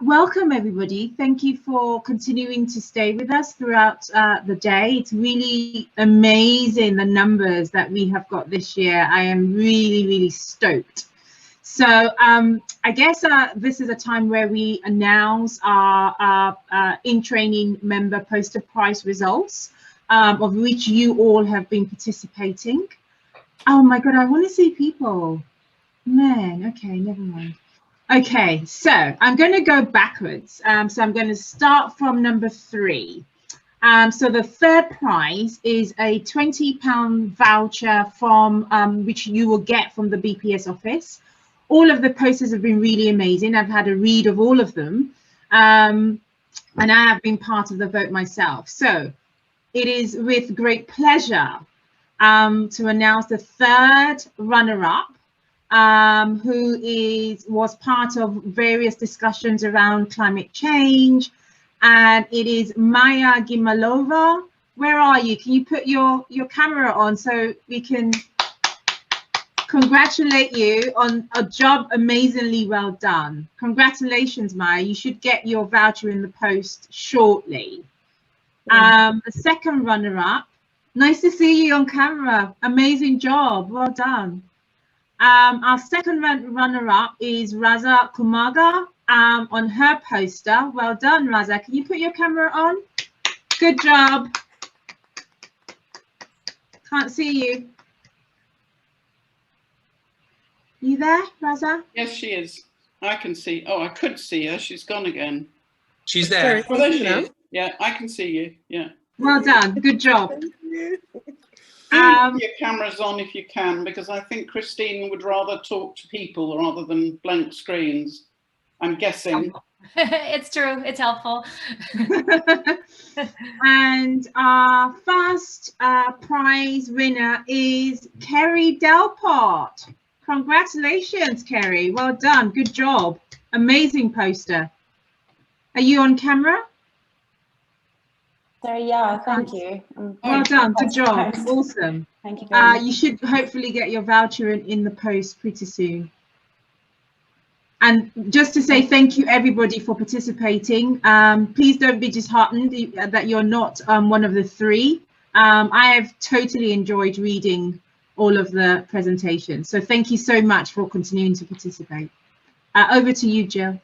Welcome everybody. Thank you for continuing to stay with us throughout the day. It's really amazing the numbers that we have got this year. I am really stoked. So I guess this is a time where we announce our in-training member poster prize results, of which you all have been participating. Oh my God, I want to see people. Man, okay, never mind. Okay, so I'm going to go backwards. So I'm going to start from number 3. So the third prize is a £20 voucher from which you will get from the BPS office. All of the posters have been really amazing. I've had a read of all of them, and I have been part of the vote myself. So it is with great pleasure to announce the third runner-up, who was part of various discussions around climate change, and it is Maya Gimalova. Where are you? Can you put your camera on so we can congratulate you on a job amazingly well done? Congratulations, Maya. You should get your voucher in the post shortly. The second runner-up, nice to see you on camera. Amazing job. Well done. Our second runner-up is Raza Kumaga on her poster. Well done, Raza. Can you put your camera on? Good job. Can't see you. You there, Raza? Yes, she is. I can see. Oh, I could see her. She's gone again. She's there. Oh, there she is. Yeah, I can see you. Yeah. Well done. Good job. Your camera's on if you can, because I think Christine would rather talk to people rather than blank screens. I'm guessing. It's true. It's helpful. And our first prize winner is Kerry Delport. Congratulations, Kerry. Well done. Good job. Amazing poster. Are you on camera? So yeah, thank you. Well done. Good job. Awesome. Thank you very much. You should hopefully get your voucher in the post pretty soon. And just to say thank you everybody for participating. Please don't be disheartened that you're not one of the 3. I have totally enjoyed reading all of the presentations. So thank you so much for continuing to participate. Over to you, Jill.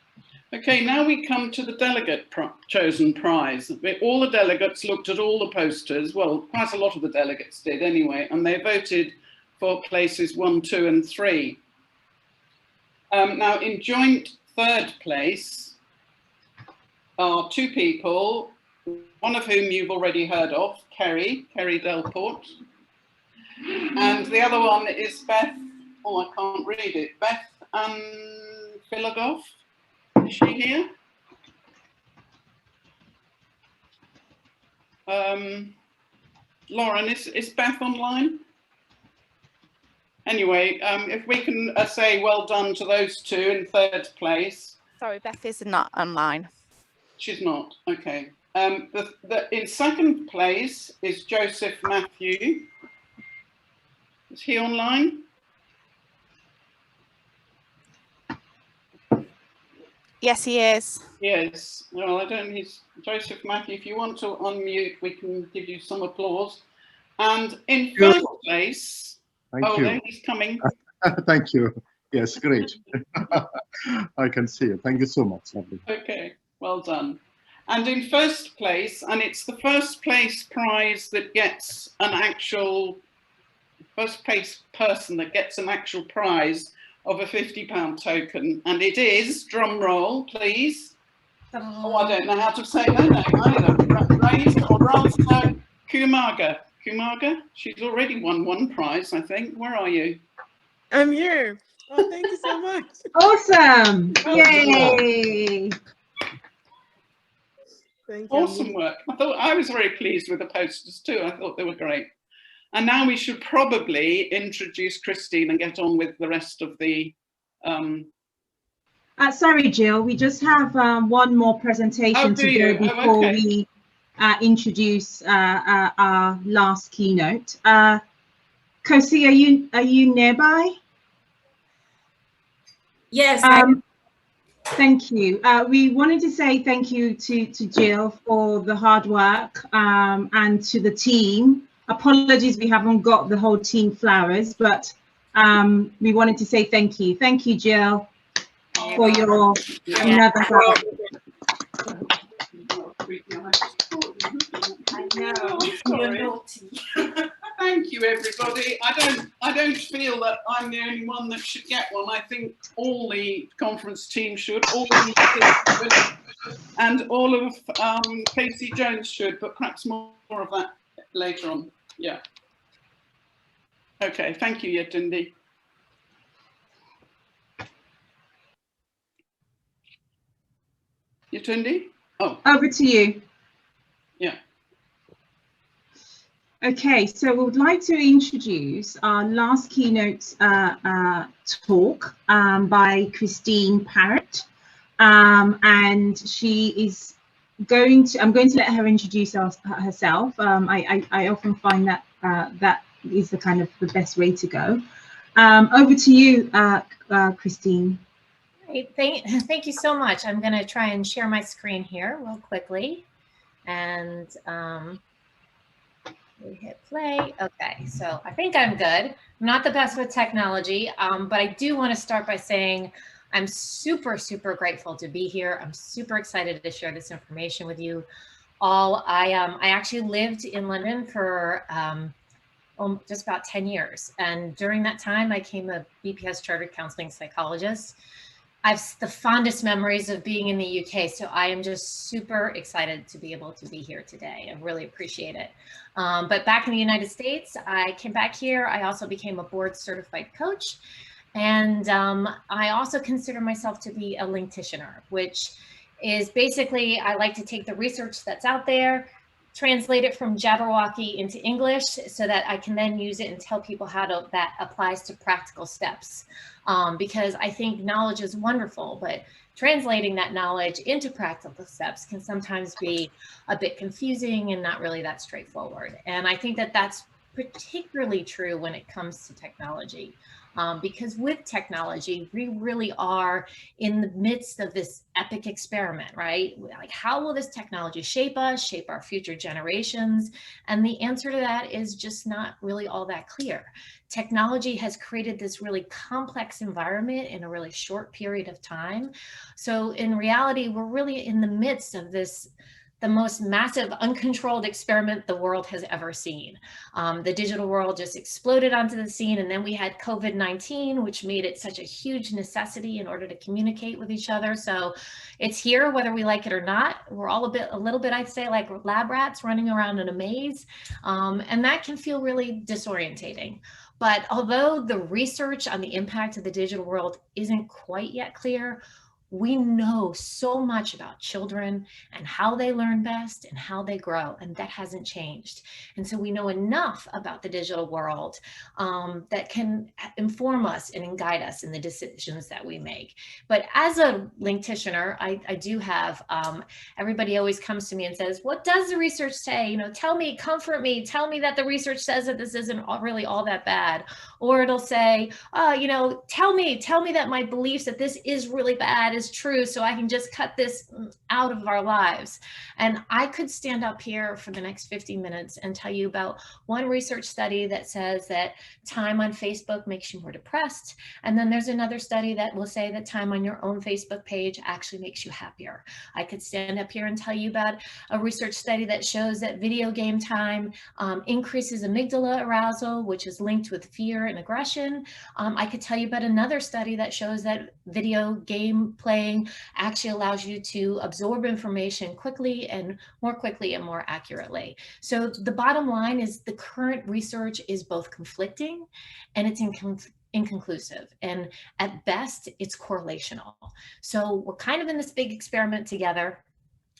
Okay, now we come to the delegate chosen prize. All the delegates looked at all the posters. Well, quite a lot of the delegates did anyway, and they voted for places 1, 2, and 3. Now, in joint third place are 2 people, one of whom you've already heard of, Kerry Delport, and the other one is Beth. Oh, I can't read it. Beth Filagov. Is she here? Lauren, is Beth online? Anyway, if we can say well done to those 2 in third place. Sorry, Beth is not online. She's not, okay. In second place is Joseph Matthew. Is he online? Yes, he is. Yes. Well, I don't. He's Joseph Matthew. If you want to unmute, we can give you some applause. And in first place, there he's coming. Thank you. Yes, great. I can see it. Thank you so much. Lovely. Okay, well done. And in first place, and it's the first place prize that gets an actual first place person that gets an actual prize of a £50 token, and it is, drum roll please. Oh, I don't know how to say her name either. Raza Kumaga. She's already won 1 prize, I think. Where are you? I'm here. Oh, thank you so much. Awesome. Yay. Thank you. Awesome work. I was very pleased with the posters too. I thought they were great. And now we should probably introduce Christine and get on with the rest of the... Sorry, Jill, we just have one more presentation to go before we introduce our last keynote. Kosi, are you nearby? Yes. Thank you. We wanted to say thank you to Jill for the hard work and to the team. Apologies, we haven't got the whole team flowers, but we wanted to say thank you. Thank you, Jill, for your another help. I know. Thank you, everybody. I don't feel that I'm the only one that should get one. I think all the conference team should, all of the should, and all of Casey Jones should, but perhaps more of that later on. Yeah. Okay. Thank you, Yetundi. Yetundi? Oh. Over to you. Yeah. Okay, so we would like to introduce our last keynote talk by Christine Parrott, and she is going to. I'm going to let her introduce herself. I often find that that is the kind of the best way to go. Over to you, Christine. Great. Thank you so much. I'm going to try and share my screen here real quickly, and we hit play. Okay, so I think I'm good. I'm not the best with technology, but I do want to start by saying I'm super grateful to be here. I'm super excited to share this information with you all. I actually lived in London for just about 10 years, and during that time I became a BPS Chartered Counseling Psychologist. I have the fondest memories of being in the UK, so I am just super excited to be able to be here today. I really appreciate it. But back in the United States, I came back here. I also became a board certified coach. And I also consider myself to be a linktitioner, which is basically, I like to take the research that's out there, translate it from Jabberwocky into English so that I can then use it and tell people how that applies to practical steps. Because I think knowledge is wonderful, but translating that knowledge into practical steps can sometimes be a bit confusing and not really that straightforward. And I think that that's particularly true when it comes to technology. Because with technology, we really are in the midst of this epic experiment, right? Like, how will this technology shape us, shape our future generations? And the answer to that is just not really all that clear. Technology has created this really complex environment in a really short period of time. So in reality, we're really in the midst of this, the most massive uncontrolled experiment the world has ever seen. The digital world just exploded onto the scene, and then we had COVID-19, which made it such a huge necessity in order to communicate with each other. So it's here, whether we like it or not. We're all a little bit, I'd say, like lab rats running around in a maze, and that can feel really disorientating. But although the research on the impact of the digital world isn't quite yet clear, we know so much about children and how they learn best and how they grow, and that hasn't changed. And so we know enough about the digital world that can inform us and guide us in the decisions that we make. But as a linktitioner, I do have, everybody always comes to me and says, what does the research say? You know, tell me, comfort me, tell me that the research says that this isn't really all that bad. Or it'll say, you know, tell me that my beliefs that this is really bad is true, so I can just cut this out of our lives. And I could stand up here for the next 50 minutes and tell you about one research study that says that time on Facebook makes you more depressed. And then there's another study that will say that time on your own Facebook page actually makes you happier. I could stand up here and tell you about a research study that shows that video game time increases amygdala arousal, which is linked with fear and aggression. I could tell you about another study that shows that video game playing actually allows you to absorb information quickly and more accurately. So the bottom line is the current research is both conflicting and it's inconclusive, and at best it's correlational. So we're kind of in this big experiment together,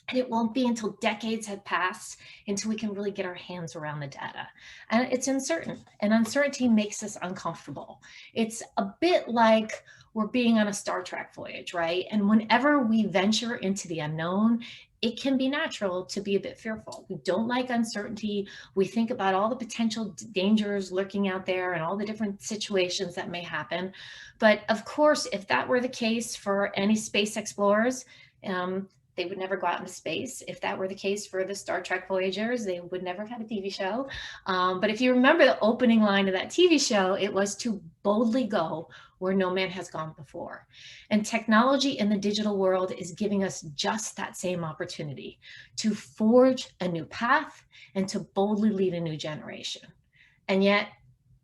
and it won't be until decades have passed until we can really get our hands around the data. And it's uncertain, and uncertainty makes us uncomfortable. It's a bit like we're being on a Star Trek voyage, right? And whenever we venture into the unknown, it can be natural to be a bit fearful. We don't like uncertainty. We think about all the potential dangers lurking out there and all the different situations that may happen. But of course, if that were the case for any space explorers, they would never go out into space. If that were the case for the Star Trek Voyagers, they would never have had a TV show. But if you remember the opening line of that TV show, it was to boldly go where no man has gone before. And technology in the digital world is giving us just that same opportunity to forge a new path and to boldly lead a new generation. And yet,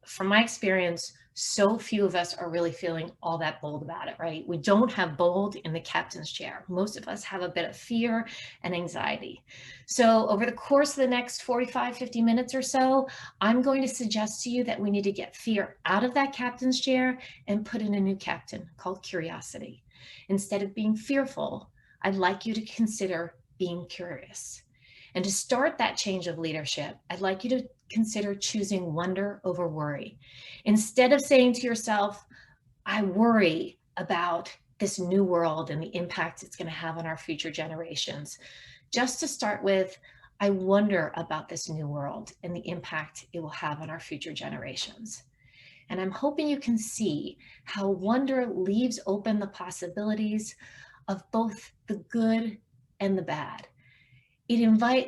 from my experience, so few of us are really feeling all that bold about it, right? We don't have bold in the captain's chair. Most of us have a bit of fear and anxiety. So over the course of the next 45, 50 minutes or so, I'm going to suggest to you that we need to get fear out of that captain's chair and put in a new captain called curiosity. Instead of being fearful, I'd like you to consider being curious. And to start that change of leadership, I'd like you to consider choosing wonder over worry. Instead of saying to yourself, I worry about this new world and the impact it's going to have on our future generations, just to start with, I wonder about this new world and the impact it will have on our future generations. And I'm hoping you can see how wonder leaves open the possibilities of both the good and the bad.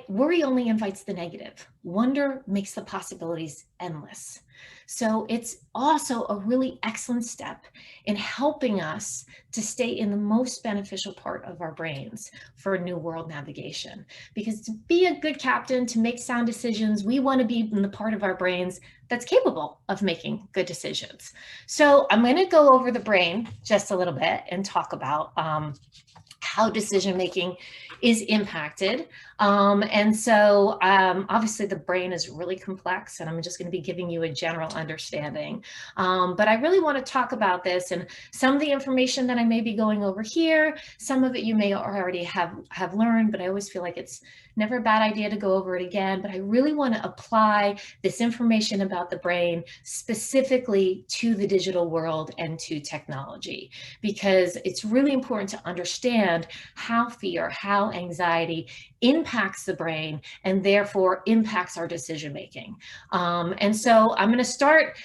Worry only invites the negative. Wonder makes the possibilities endless. So it's also a really excellent step in helping us to stay in the most beneficial part of our brains for new world navigation. Because to be a good captain, to make sound decisions, we want to be in the part of our brains that's capable of making good decisions. So I'm going to go over the brain just a little bit and talk about how decision-making is impacted. Obviously the brain is really complex, and I'm just going to be giving you a general understanding. But I really want to talk about this, and some of the information that I may be going over here, some of it you may already have learned, but I always feel like it's never a bad idea to go over it again. But I really want to apply this information about the brain specifically to the digital world and to technology, because it's really important to understand how fear, how anxiety impacts the brain and therefore impacts our decision making. So I'm going to start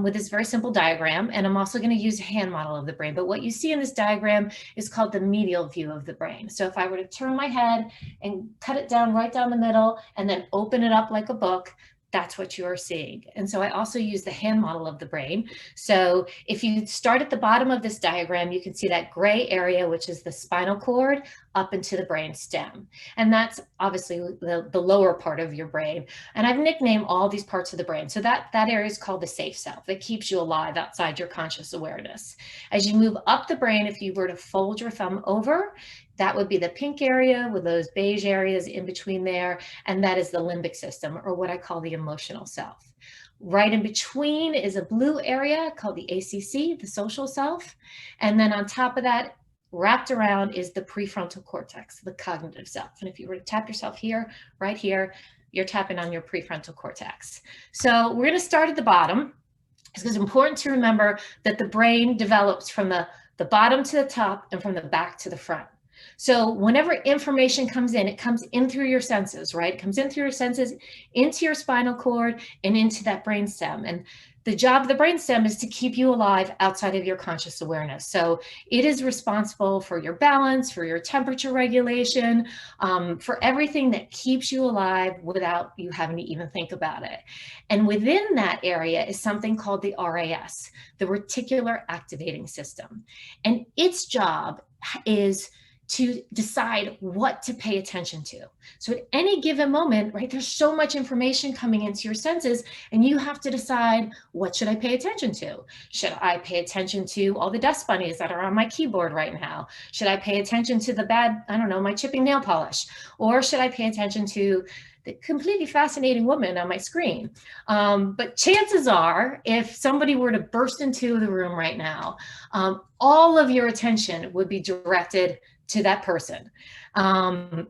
with this very simple diagram, and I'm also going to use a hand model of the brain. But what you see in this diagram is called the medial view of the brain. So if I were to turn my head and cut it down right down the middle and then open it up like a book, that's what you are seeing. And so I also use the hand model of the brain. So if you start at the bottom of this diagram, you can see that gray area, which is the spinal cord, up into the brain stem. And that's obviously the lower part of your brain. And I've nicknamed all these parts of the brain. So that area is called the safe self. It keeps you alive outside your conscious awareness. As you move up the brain, if you were to fold your thumb over, that would be the pink area with those beige areas in between there. And that is the limbic system, or what I call the emotional self. Right in between is a blue area called the ACC, the social self. And then on top of that, wrapped around, is the prefrontal cortex, the cognitive self. And if you were to tap yourself here, right here, you're tapping on your prefrontal cortex. So we're going to start at the bottom, because it's important to remember that the brain develops from the bottom to the top and from the back to the front. So whenever information comes in, it comes in through your senses, right? It comes in through your senses, into your spinal cord, and into that brainstem. And the job of the brainstem is to keep you alive outside of your conscious awareness. So it is responsible for your balance, for your temperature regulation, for everything that keeps you alive without you having to even think about it. And within that area is something called the RAS, the reticular activating system. And its job is to decide what to pay attention to. So at any given moment, right, there's so much information coming into your senses, and you have to decide, what should I pay attention to? Should I pay attention to all the dust bunnies that are on my keyboard right now? Should I pay attention to the bad, I don't know, my chipping nail polish? Or should I pay attention to the completely fascinating woman on my screen? But chances are, if somebody were to burst into the room right now, all of your attention would be directed to that person. And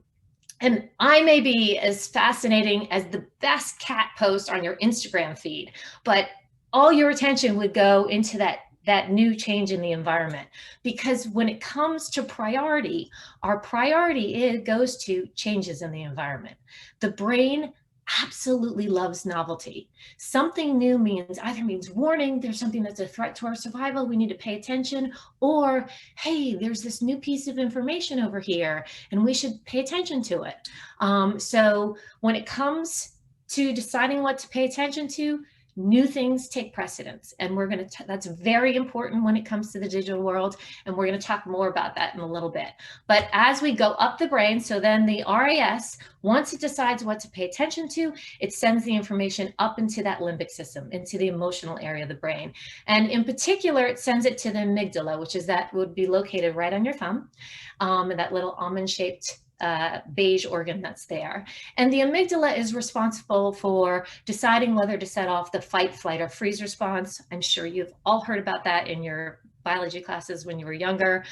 I may be as fascinating as the best cat post on your Instagram feed, but all your attention would go into that that new change in the environment. Because when it comes to priority, our priority goes to changes in the environment. The brain absolutely loves novelty. Something new either means warning, there's something that's a threat to our survival, we need to pay attention, or hey, there's this new piece of information over here and we should pay attention to it. So when it comes to deciding what to pay attention to, new things take precedence, and we're going to, that's very important when it comes to the digital world, and we're going to talk more about that in a little bit. But as we go up the brain, so then the RAS, once it decides what to pay attention to, it sends the information up into that limbic system, into the emotional area of the brain. And in particular, it sends it to the amygdala, which is that would be located right on your thumb, that little almond-shaped beige organ that's there. And the amygdala is responsible for deciding whether to set off the fight, flight, or freeze response. I'm sure you've all heard about that in your biology classes when you were younger.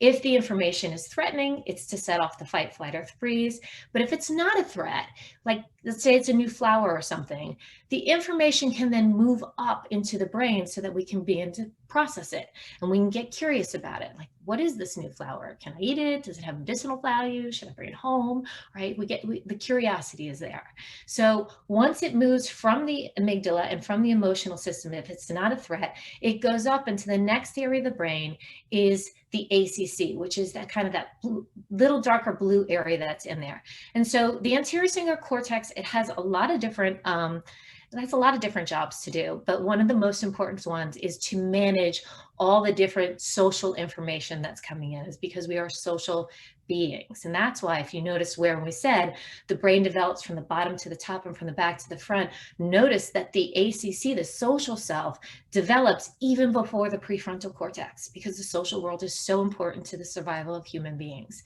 If the information is threatening, it's to set off the fight, flight, or freeze. But if it's not a threat, like let's say it's a new flower or something, the information can then move up into the brain so that we can begin to process it and we can get curious about it. Like, what is this new flower? Can I eat it? Does it have medicinal value? Should I bring it home? Right? The curiosity is there. So once it moves from the amygdala and from the emotional system, if it's not a threat, it goes up into the next area of the brain is the ACC, which is that kind of that little darker blue area that's in there. And so the anterior cingulate cortex, it has a lot of different jobs to do, but one of the most important ones is to manage all the different social information that's coming in, is because we are social beings. And that's why, if you notice where when we said the brain develops from the bottom to the top and from the back to the front, notice that the ACC, the social self, develops even before the prefrontal cortex, because the social world is so important to the survival of human beings.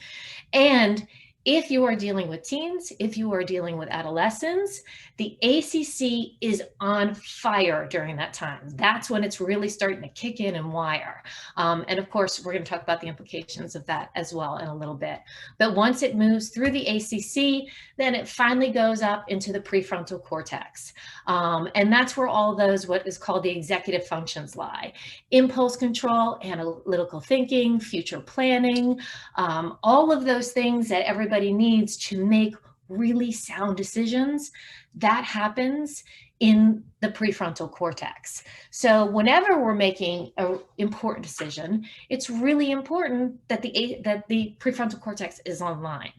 And if you are dealing with teens, if you are dealing with adolescents, the ACC is on fire during that time. That's when it's really starting to kick in and wire. And of course, we're going to talk about the implications of that as well in a little bit. But once it moves through the ACC, then it finally goes up into the prefrontal cortex. And that's where all those, what is called the executive functions, lie. Impulse control, analytical thinking, future planning, all of those things that everybody needs to make really sound decisions, that happens in the prefrontal cortex. So whenever we're making an important decision, it's really important that the prefrontal cortex is online.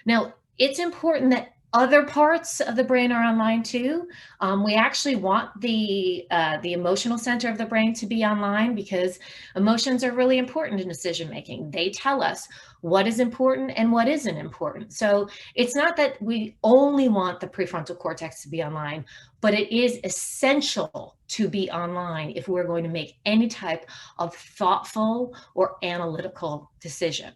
Now, it's important that other parts of the brain are online too. We actually want the emotional center of the brain to be online, because emotions are really important in decision making. They tell us what is important and what isn't important. So it's not that we only want the prefrontal cortex to be online, but it is essential to be online if we're going to make any type of thoughtful or analytical decision.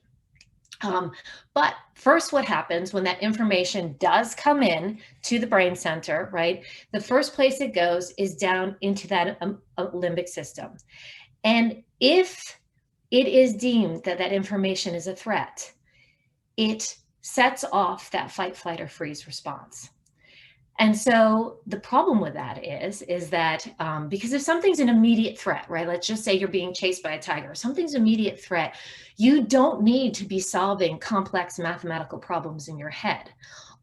But first, what happens when that information does come in to the brain center, right? The first place it goes is down into that limbic system. And if it is deemed that that information is a threat, it sets off that fight, flight, or freeze response. And so the problem with that is that because if something's an immediate threat, right? Let's just say you're being chased by a tiger, something's an immediate threat, you don't need to be solving complex mathematical problems in your head.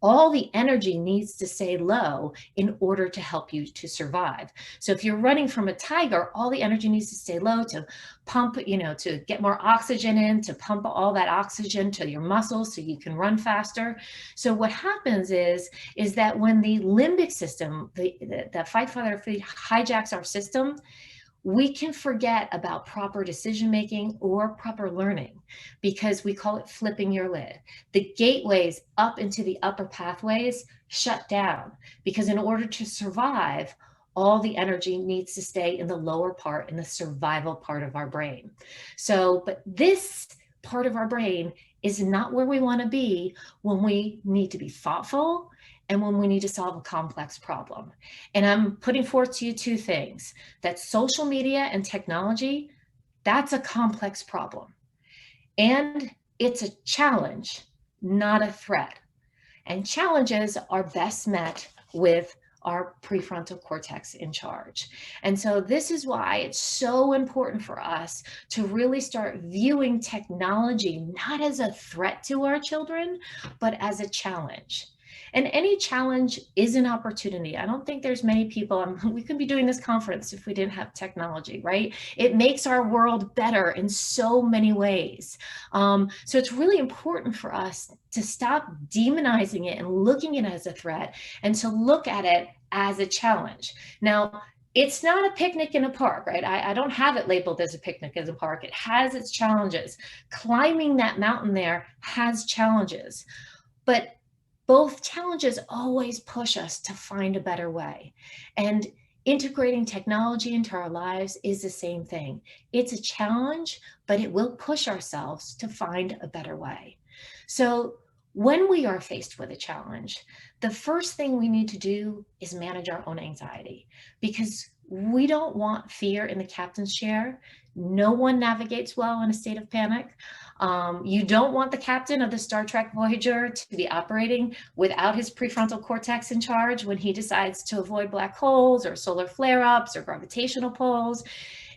All the energy needs to stay low in order to help you to survive. So if you're running from a tiger, all the energy needs to stay low to pump, to get more oxygen in, to pump all that oxygen to your muscles so you can run faster. So what happens is that when the limbic system, the fight, flight, or freeze hijacks our system, we can forget about proper decision-making or proper learning, because we call it flipping your lid. The gateways up into the upper pathways shut down, because in order to survive, all the energy needs to stay in the lower part, in the survival part of our brain. So, but this part of our brain is not where we want to be when we need to be thoughtful and when we need to solve a complex problem. And I'm putting forth to you two things: that social media and technology, that's a complex problem. And it's a challenge, not a threat. And challenges are best met with our prefrontal cortex in charge. And so this is why it's so important for us to really start viewing technology not as a threat to our children, but as a challenge. And any challenge is an opportunity. I don't think there's many people, we couldn't be doing this conference if we didn't have technology, right? It makes our world better in so many ways. So it's really important for us to stop demonizing it and looking at it as a threat and to look at it as a challenge. Now, it's not a picnic in a park, right? I don't have it labeled as a picnic in a park. It has its challenges. Climbing that mountain there has challenges, but both challenges always push us to find a better way. And integrating technology into our lives is the same thing. It's a challenge, but it will push ourselves to find a better way. So when we are faced with a challenge, the first thing we need to do is manage our own anxiety, because we don't want fear in the captain's chair. No one navigates well in a state of panic. You don't want the captain of the Star Trek Voyager to be operating without his prefrontal cortex in charge when he decides to avoid black holes or solar flare-ups or gravitational pulls.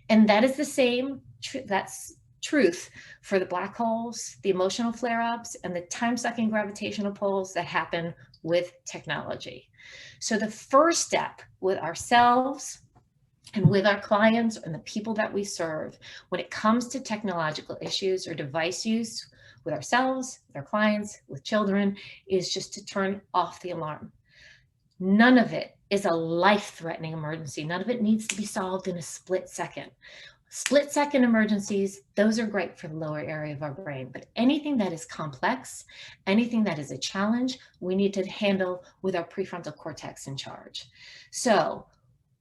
And that is the same, that's truth for the black holes, the emotional flare-ups, and the time-sucking gravitational pulls that happen with technology. So the first step with ourselves and with our clients and the people that we serve, when it comes to technological issues or device use with ourselves, with our clients, with children, is just to turn off the alarm. None of it is a life-threatening emergency. None of it needs to be solved in a split second. Split-second emergencies, those are great for the lower area of our brain, but anything that is complex, anything that is a challenge, we need to handle with our prefrontal cortex in charge. So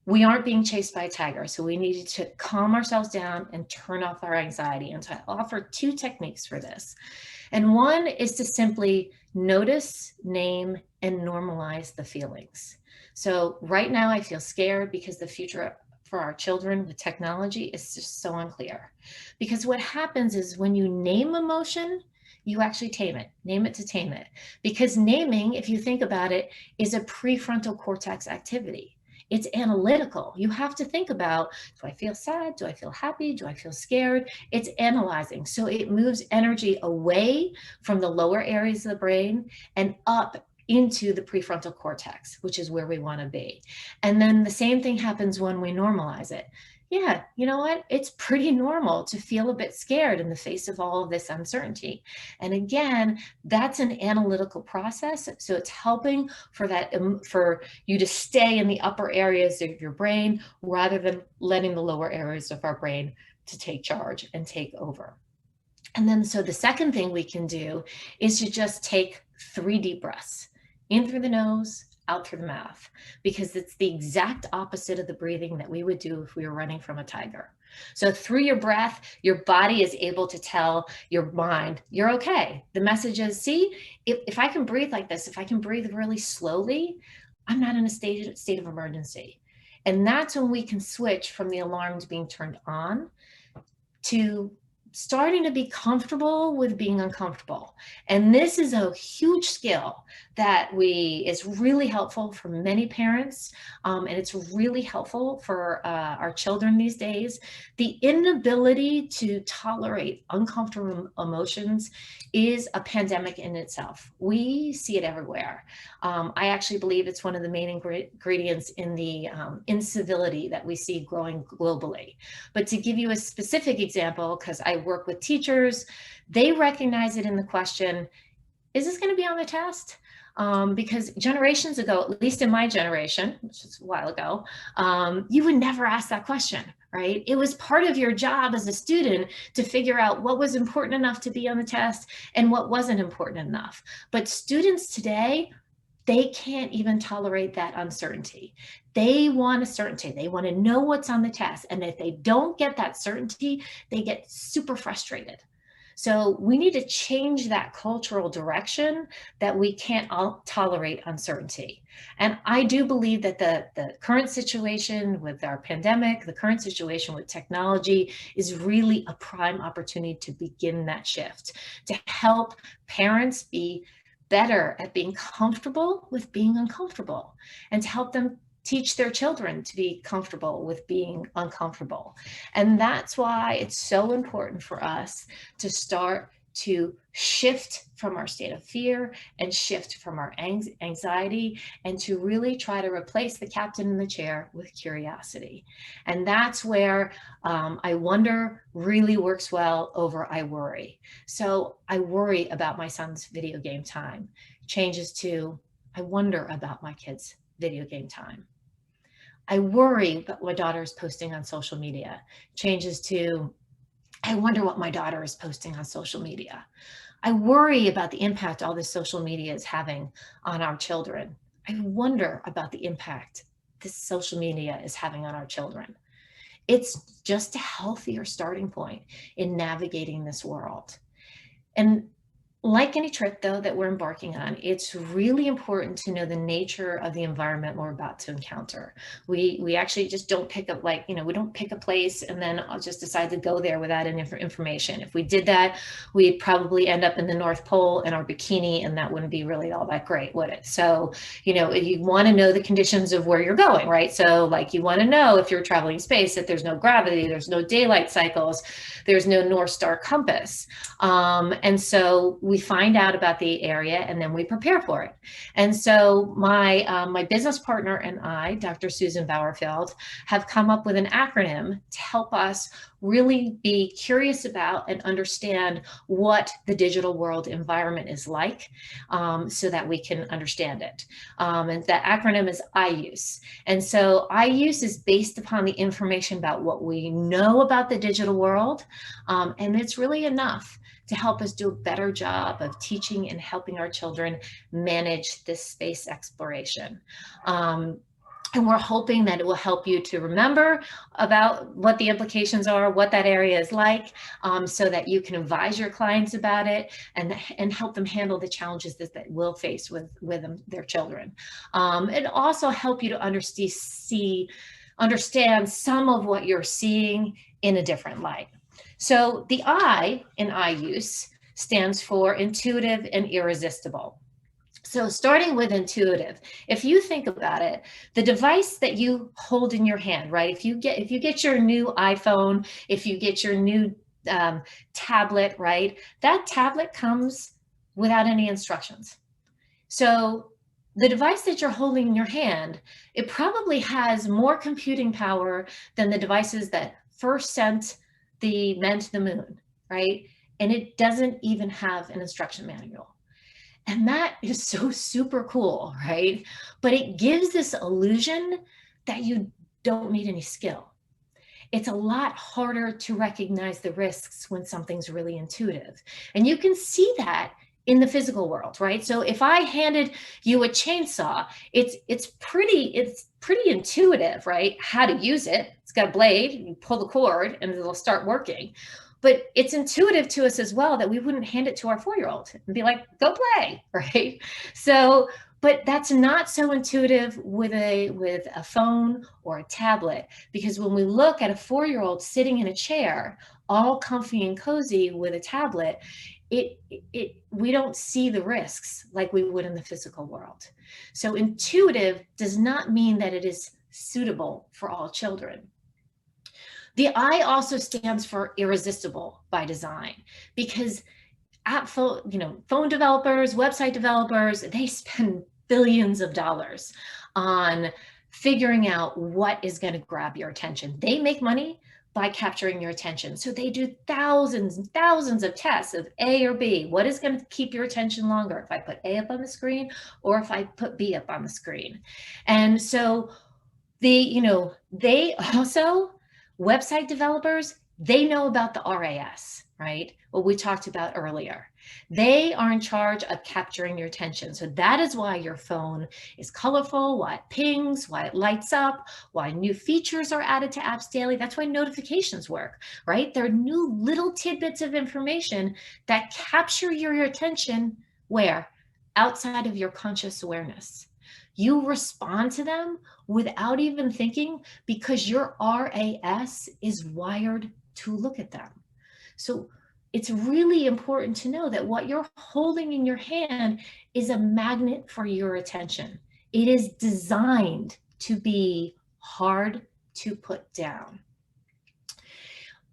we aren't being chased by a tiger, so we need to calm ourselves down and turn off our anxiety. And so I offer two techniques for this. And one is to simply notice, name, and normalize the feelings. So right now I feel scared because the future for our children with technology is just so unclear. Because what happens is when you name emotion, you actually tame it. Name it to tame it. Because naming, if you think about it, is a prefrontal cortex activity. It's analytical. You have to think about, do I feel sad? Do I feel happy? Do I feel scared? It's analyzing. So it moves energy away from the lower areas of the brain and up into the prefrontal cortex, which is where we want to be. And then the same thing happens when we normalize it. Yeah, you know what? It's pretty normal to feel a bit scared in the face of all of this uncertainty. And again, that's an analytical process. So it's helping for you to stay in the upper areas of your brain rather than letting the lower areas of our brain to take charge and take over. And then, so the second thing we can do is to just take 3 deep breaths, in through the nose, out through the mouth, because it's the exact opposite of the breathing that we would do if we were running from a tiger. So through your breath, your body is able to tell your mind, you're okay. The message is, see, if I can breathe like this, if I can breathe really slowly, I'm not in a state of emergency. And that's when we can switch from the alarms being turned on to starting to be comfortable with being uncomfortable. And this is a huge skill that is really helpful for many parents, and it's really helpful for our children these days. The inability to tolerate uncomfortable emotions is a pandemic in itself. We see it everywhere. I actually believe it's one of the main ingredients in the incivility that we see growing globally. But to give you a specific example, because I work with teachers, they recognize it in the question, is this going to be on the test? Because generations ago, at least in my generation, which was a while ago, you would never ask that question, right? It was part of your job as a student to figure out what was important enough to be on the test and what wasn't important enough. But students today, they can't even tolerate that uncertainty. They want a certainty. They want to know what's on the test. And if they don't get that certainty, they get super frustrated. So we need to change that cultural direction that we can't tolerate uncertainty. And I do believe that the current situation with our pandemic, the current situation with technology is really a prime opportunity to begin that shift, to help parents be better at being comfortable with being uncomfortable, and to help them teach their children to be comfortable with being uncomfortable. And that's why it's so important for us to start to shift from our state of fear and shift from our anxiety, and to really try to replace the captain in the chair with curiosity. And that's where I wonder really works well over I worry. So I worry about my son's video game time changes to I wonder about my kids' video game time. I worry about what my daughter is posting on social media changes to I wonder what my daughter is posting on social media. I worry about the impact all this social media is having on our children. I wonder about the impact this social media is having on our children. It's just a healthier starting point in navigating this world. And like any trip, though, that we're embarking on, it's really important to know the nature of the environment we're about to encounter. We actually just don't pick up, like, we don't pick a place and then I'll just decide to go there without any information. If we did that, we'd probably end up in the North Pole in our bikini, and that wouldn't be really all that great, would it? So, you want to know the conditions of where you're going, right? So, like, you want to know if you're traveling in space that there's no gravity, there's no daylight cycles, there's no North Star compass. And so we find out about the area and then we prepare for it. And so my business partner and I, Dr. Susan Bauerfeld, have come up with an acronym to help us really be curious about and understand what the digital world environment is like, so that we can understand it. And that acronym is IUSE. And so IUSE is based upon the information about what we know about the digital world. And it's really enough to help us do a better job of teaching and helping our children manage this space exploration. And we're hoping that it will help you to remember about what the implications are, what that area is like, so that you can advise your clients about it and help them handle the challenges that they will face with their children. And also help you to understand some of what you're seeing in a different light. So the I in IUSE stands for intuitive and irresistible. So starting with intuitive, if you think about it, the device that you hold in your hand, right? If you get your new iPhone, if you get your new tablet, right? That tablet comes without any instructions. So the device that you're holding in your hand, it probably has more computing power than the devices that first sent the men to the moon, right? And it doesn't even have an instruction manual. And that is so super cool, right? But it gives this illusion that you don't need any skill. It's a lot harder to recognize the risks when something's really intuitive. And you can see that in the physical world, right? So if I handed you a chainsaw, it's pretty intuitive, right? How to use it. It's got a blade, you pull the cord and it'll start working. But it's intuitive to us as well that we wouldn't hand it to our 4-year-old and be like, go play, right? So, but that's not so intuitive with a phone or a tablet, because when we look at a 4-year-old sitting in a chair, all comfy and cozy with a tablet, we don't see the risks like we would in the physical world. So intuitive does not mean that it is suitable for all children. The I also stands for irresistible by design, because phone developers, website developers, they spend billions of dollars on figuring out what is going to grab your attention. They make money by capturing your attention. So they do thousands and thousands of tests of A or B. What is going to keep your attention longer? If I put A up on the screen or if I put B up on the screen. And so they also, website developers, they know about the RAS, right? What we talked about earlier. They are in charge of capturing your attention. So that is why your phone is colorful, why it pings, why it lights up, why new features are added to apps daily. That's why notifications work, right? They're new little tidbits of information that capture your attention where? Outside of your conscious awareness. You respond to them without even thinking, because your RAS is wired to look at them. So it's really important to know that what you're holding in your hand is a magnet for your attention. It is designed to be hard to put down.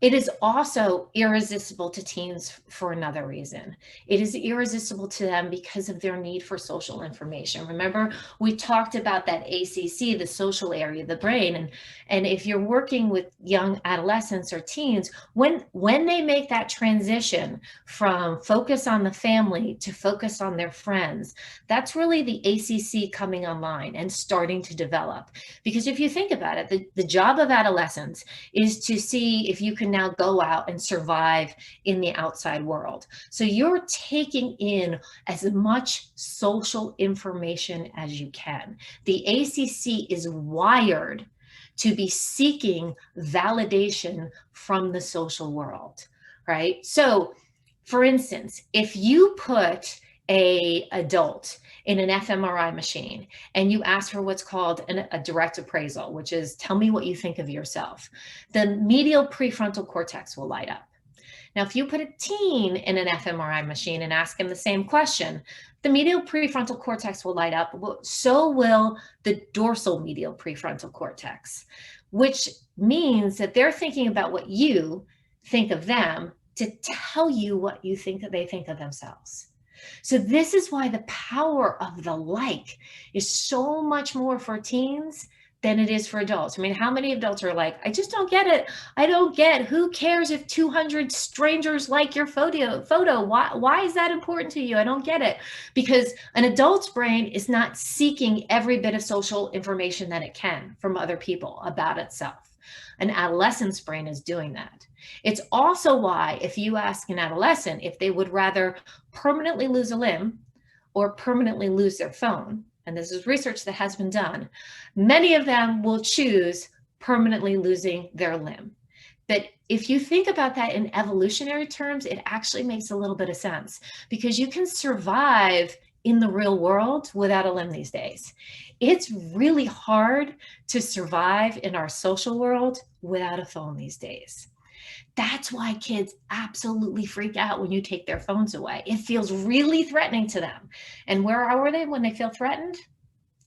It is also irresistible to teens for another reason. It is irresistible to them because of their need for social information. Remember, we talked about that ACC, the social area of the brain. And if you're working with young adolescents or teens, when they make that transition from focus on the family to focus on their friends, that's really the ACC coming online and starting to develop. Because if you think about it, the job of adolescence is to see if you can now go out and survive in the outside world. So you're taking in as much social information as you can. The ACC is wired to be seeking validation from the social world, right? So for instance, if you put an adult in an fMRI machine and you ask for what's called a direct appraisal, which is tell me what you think of yourself, the medial prefrontal cortex will light up. Now, if you put a teen in an fMRI machine and ask him the same question, the medial prefrontal cortex will light up, so will the dorsal medial prefrontal cortex, which means that they're thinking about what you think of them to tell you what you think that they think of themselves. So this is why the power of the like is so much more for teens than it is for adults. I mean, how many adults are like, I just don't get it. I don't get, who cares if 200 strangers like your photo? Why is that important to you? I don't get it. Because an adult's brain is not seeking every bit of social information that it can from other people about itself. An adolescent's brain is doing that. It's also why if you ask an adolescent if they would rather permanently lose a limb or permanently lose their phone, and this is research that has been done, many of them will choose permanently losing their limb. But if you think about that in evolutionary terms, it actually makes a little bit of sense because you can survive in the real world without a limb these days. It's really hard to survive in our social world without a phone these days. That's why kids absolutely freak out when you take their phones away. It feels really threatening to them. And where are they when they feel threatened?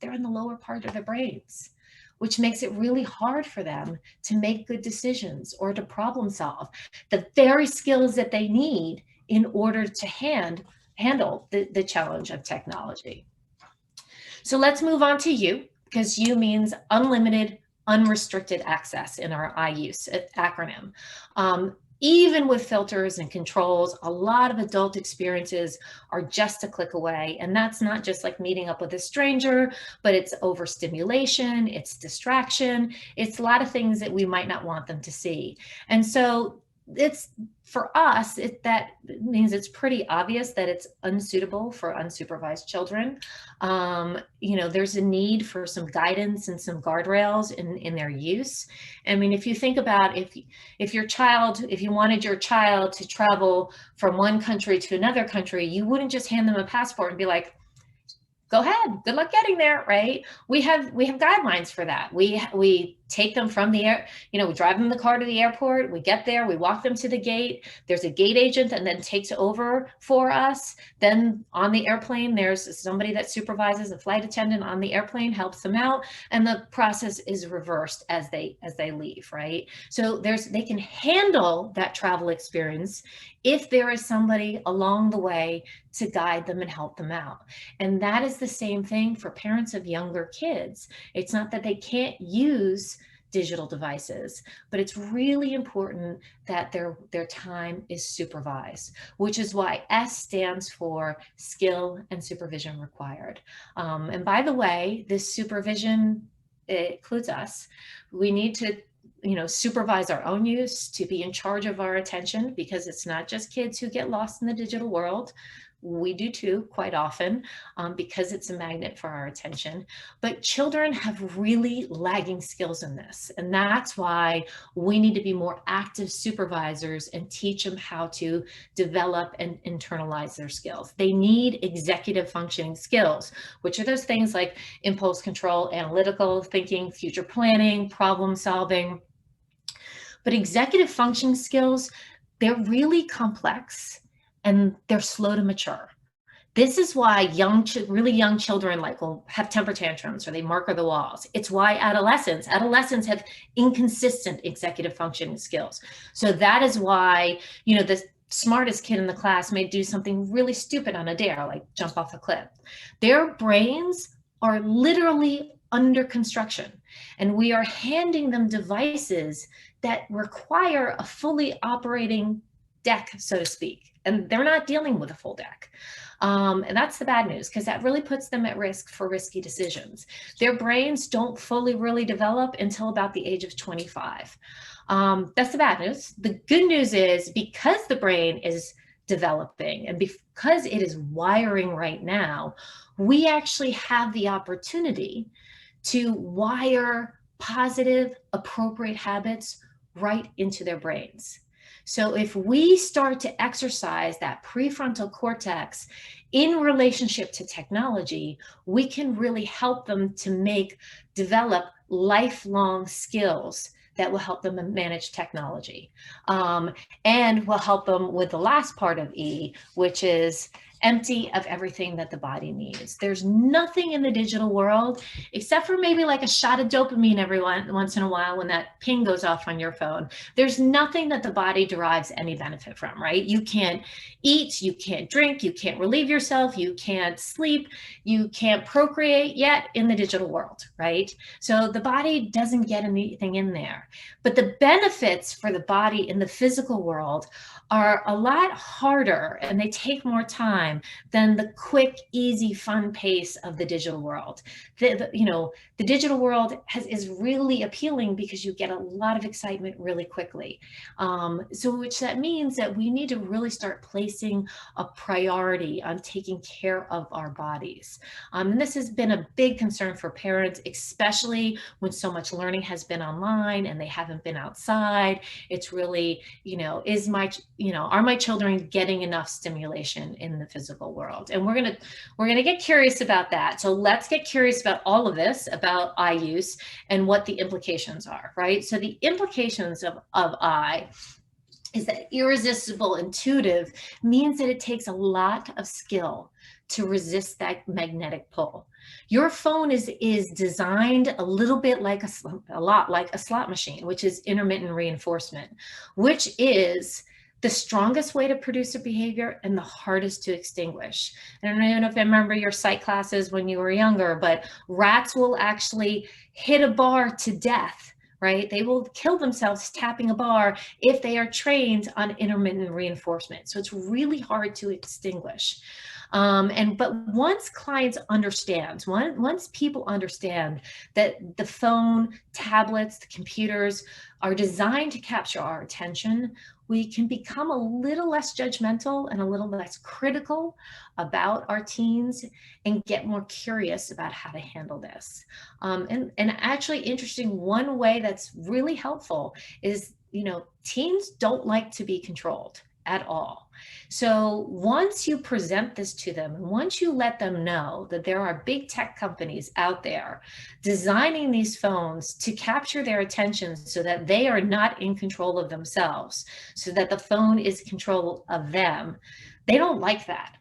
They're in the lower part of their brains, which makes it really hard for them to make good decisions or to problem solve. The very skills that they need in order to handle the challenge of technology. So let's move on to U, because U means unlimited, unrestricted access in our IUSE acronym. Even with filters and controls, a lot of adult experiences are just a click away. And that's not just like meeting up with a stranger, but it's overstimulation, it's distraction, it's a lot of things that we might not want them to see. And so it's, for us, that means it's pretty obvious that it's unsuitable for unsupervised children. You know, there's a need for some guidance and some guardrails in their use. I mean, if you think about if you wanted your child to travel from one country to another country, you wouldn't just hand them a passport and be like, go ahead, good luck getting there, right? We have guidelines for that. We take them from the air, you know, we drive them in the car to the airport, we get there, we walk them to the gate, there's a gate agent and then takes over for us. Then on the airplane, there's somebody that supervises, a flight attendant on the airplane helps them out, and the process is reversed as they leave, right? So they can handle that travel experience if there is somebody along the way to guide them and help them out. And that is the same thing for parents of younger kids. It's not that they can't use digital devices, but it's really important that their time is supervised, which is why S stands for skill and supervision required. And by the way, this supervision, it includes us. We need to supervise our own use, to be in charge of our attention, because it's not just kids who get lost in the digital world. We do too, quite often, because it's a magnet for our attention. But children have really lagging skills in this. And that's why we need to be more active supervisors and teach them how to develop and internalize their skills. They need executive functioning skills, which are those things like impulse control, analytical thinking, future planning, problem solving. But executive functioning skills they're really complex and they're slow to mature. This is why really young children will have temper tantrums or they marker the walls. It's why adolescents have inconsistent executive functioning skills. So that is why, the smartest kid in the class may do something really stupid on a dare, like jump off a cliff. Their brains are literally under construction, and we are handing them devices that require a fully operating deck, so to speak, and they're not dealing with a full deck. And that's the bad news, because that really puts them at risk for risky decisions. Their brains don't fully really develop until about the age of 25. That's the bad news. The good news is, because the brain is developing and because it is wiring right now, we actually have the opportunity to wire positive, appropriate habits right into their brains. So if we start to exercise that prefrontal cortex in relationship to technology, we can really help them to develop lifelong skills that will help them manage technology, and will help them with the last part of E, which is empty of everything that the body needs. There's nothing in the digital world, except for maybe like a shot of dopamine every once in a while when that ping goes off on your phone. There's nothing that the body derives any benefit from, right? You can't eat, you can't drink, you can't relieve yourself, you can't sleep, you can't procreate yet in the digital world, right? So the body doesn't get anything in there. But the benefits for the body in the physical world are a lot harder, and they take more time than the quick, easy, fun pace of the digital world. The digital world is really appealing because you get a lot of excitement really quickly. Which that means that we need to really start placing a priority on taking care of our bodies. And this has been a big concern for parents, especially when so much learning has been online and they haven't been outside. It's really, are my children getting enough stimulation in the physical world? And we're gonna get curious about that. So let's get curious about all of this, about eye use and what the implications are, right? So the implications of eye is that irresistible intuitive means that it takes a lot of skill to resist that magnetic pull. Your phone is designed a little bit like a lot like a slot machine, which is intermittent reinforcement, which is the strongest way to produce a behavior and the hardest to extinguish. I don't know if I remember your psych classes when you were younger, but rats will actually hit a bar to death, right? They will kill themselves tapping a bar if they are trained on intermittent reinforcement. So it's really hard to extinguish. But once clients understand, once people understand that the phone, tablets, the computers are designed to capture our attention, we can become a little less judgmental and a little less critical about our teens and get more curious about how to handle this. And actually interesting, one way that's really helpful is, teens don't like to be controlled at all. So once you present this to them, and once you let them know that there are big tech companies out there designing these phones to capture their attention so that they are not in control of themselves, so that the phone is in control of them, they don't like that.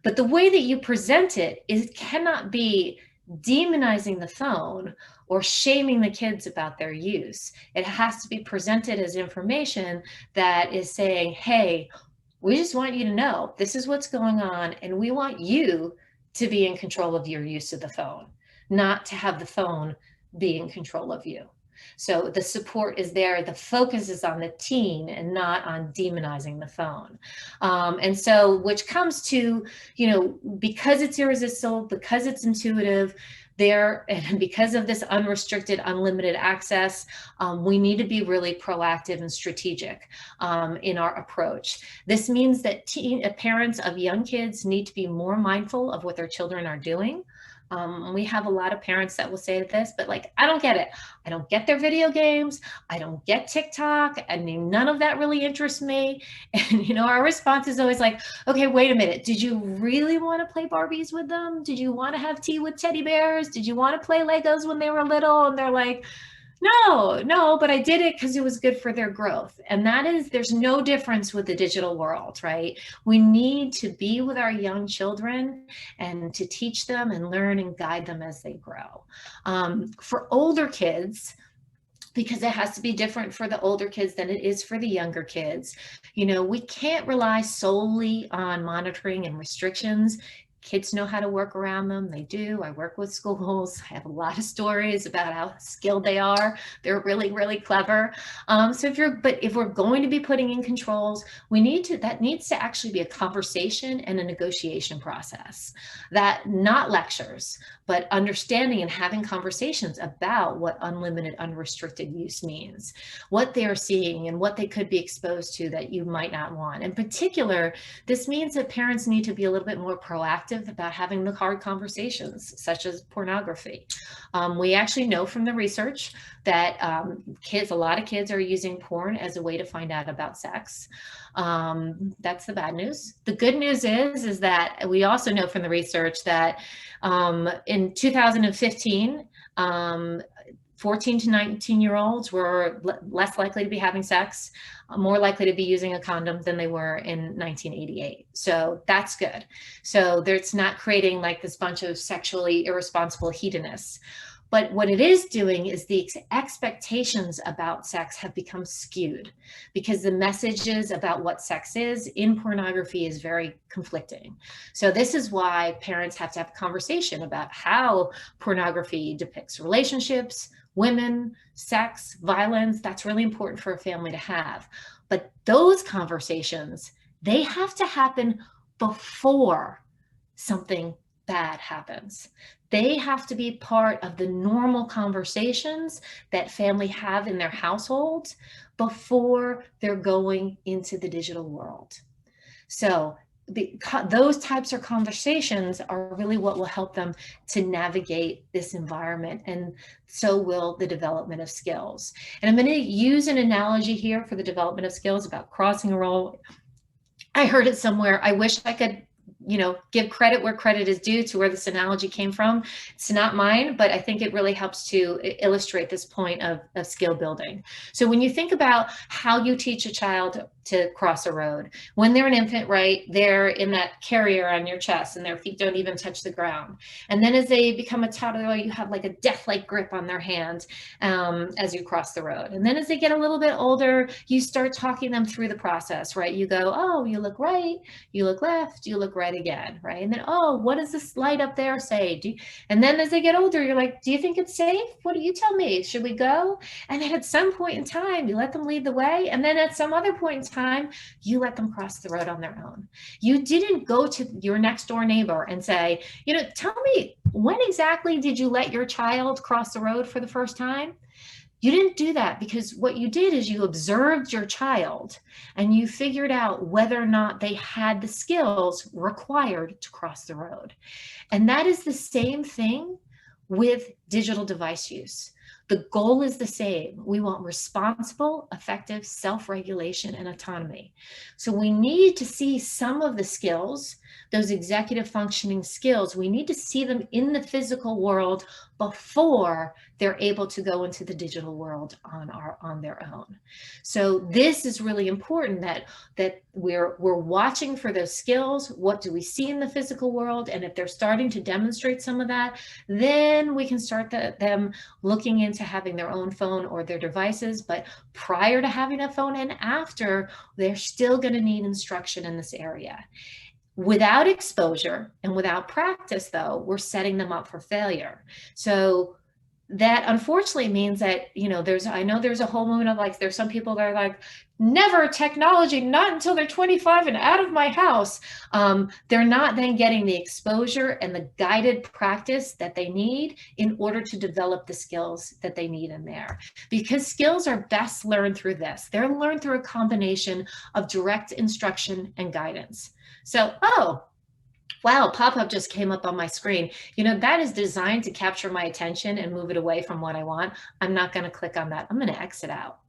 But the way that you present it cannot be demonizing the phone or shaming the kids about their use. It has to be presented as information that is saying, hey, we just want you to know this is what's going on, and we want you to be in control of your use of the phone, not to have the phone be in control of you. So the support is there. The focus is on the teen and not on demonizing the phone. And so, which comes to, because it's irresistible, because it's intuitive, and because of this unrestricted, unlimited access, we need to be really proactive and strategic in our approach. This means that parents of young kids need to be more mindful of what their children are doing. We have a lot of parents that will say this, but I don't get it. I don't get their video games. I don't get TikTok. I mean, none of that really interests me. And, our response is always like, okay, wait a minute. Did you really want to play Barbies with them? Did you want to have tea with teddy bears? Did you want to play Legos when they were little? And they're like, No, but I did it because it was good for their growth. And that is, there's no difference with the digital world, right? We need to be with our young children and to teach them and learn and guide them as they grow. For older kids, because it has to be different for the older kids than it is for the younger kids, you know, we can't rely solely on monitoring and restrictions. Kids know how to work around them. They do. I work with schools. I have a lot of stories about how skilled they are. They're really, really clever. So if we're going to be putting in controls, that needs to actually be a conversation and a negotiation process. That not lectures, but understanding and having conversations about what unlimited, unrestricted use means, what they are seeing and what they could be exposed to that you might not want. In particular, this means that parents need to be a little bit more proactive about having the hard conversations, such as pornography. We actually know from the research that a lot of kids are using porn as a way to find out about sex. That's the bad news. The good news is that we also know from the research that in 2015, 14 to 19-year-olds were less likely to be having sex, more likely to be using a condom than they were in 1988. So that's good. So it's not creating like this bunch of sexually irresponsible hedonists. But what it is doing is the expectations about sex have become skewed because the messages about what sex is in pornography is very conflicting. So this is why parents have to have a conversation about how pornography depicts relationships, women, sex, violence. That's really important for a family to have. But those conversations, they have to happen before something bad happens. They have to be part of the normal conversations that family have in their households before they're going into the digital world. So those types of conversations are really what will help them to navigate this environment, and so will the development of skills. And I'm going to use an analogy here for the development of skills about crossing a role. I heard it somewhere. I wish I could give credit where credit is due to where this analogy came from. It's not mine, but I think it really helps to illustrate this point of skill building. So when you think about how you teach a child to cross a road, when they're an infant, right, they're in that carrier on your chest and their feet don't even touch the ground. And then as they become a toddler, you have like a death-like grip on their hand as you cross the road. And then as they get a little bit older, you start talking them through the process, right? You go, oh, you look right, you look left, you look right again, right? And then, oh, what does this light up there say? And then as they get older, you're like, do you think it's safe? What do you tell me? Should we go? And then at some point in time, you let them lead the way. And then at some other point in time, you let them cross the road on their own. You didn't go to your next door neighbor and say, tell me, when exactly did you let your child cross the road for the first time? You didn't do that, because what you did is you observed your child and you figured out whether or not they had the skills required to cross the road. And that is the same thing with digital device use. The goal is the same. We want responsible, effective self-regulation and autonomy. So we need to see some of the skills, those executive functioning skills, we need to see them in the physical world before they're able to go into the digital world on their own. So this is really important, that we're watching for those skills. What do we see in the physical world? And if they're starting to demonstrate some of that, then we can start them looking into having their own phone or their devices. But prior to having a phone and after, they're still going to need instruction in this area. Without exposure and without practice, though, we're setting them up for failure. So that unfortunately means that, I know there's a whole movement of like, there's some people that are like, never technology, not until they're 25 and out of my house. They're not then getting the exposure and the guided practice that they need in order to develop the skills that they need in there. Because skills are best learned through this. They're learned through a combination of direct instruction and guidance. So, oh, wow, pop-up just came up on my screen. That is designed to capture my attention and move it away from what I want. I'm not going to click on that. I'm going to exit out.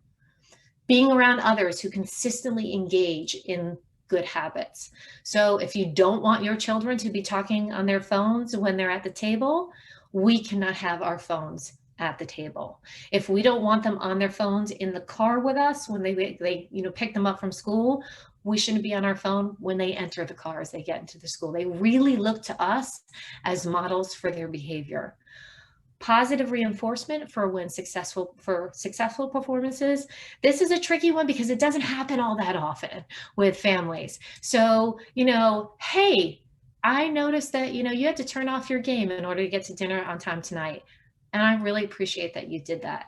Being around others who consistently engage in good habits. So if you don't want your children to be talking on their phones when they're at the table, we cannot have our phones at the table. If we don't want them on their phones in the car with us when they pick them up from school, we shouldn't be on our phone when they enter the car as they get into the school. They really look to us as models for their behavior. Positive reinforcement for successful performances. This is a tricky one because it doesn't happen all that often with families. So, hey, I noticed that, you had to turn off your game in order to get to dinner on time tonight. And I really appreciate that you did that.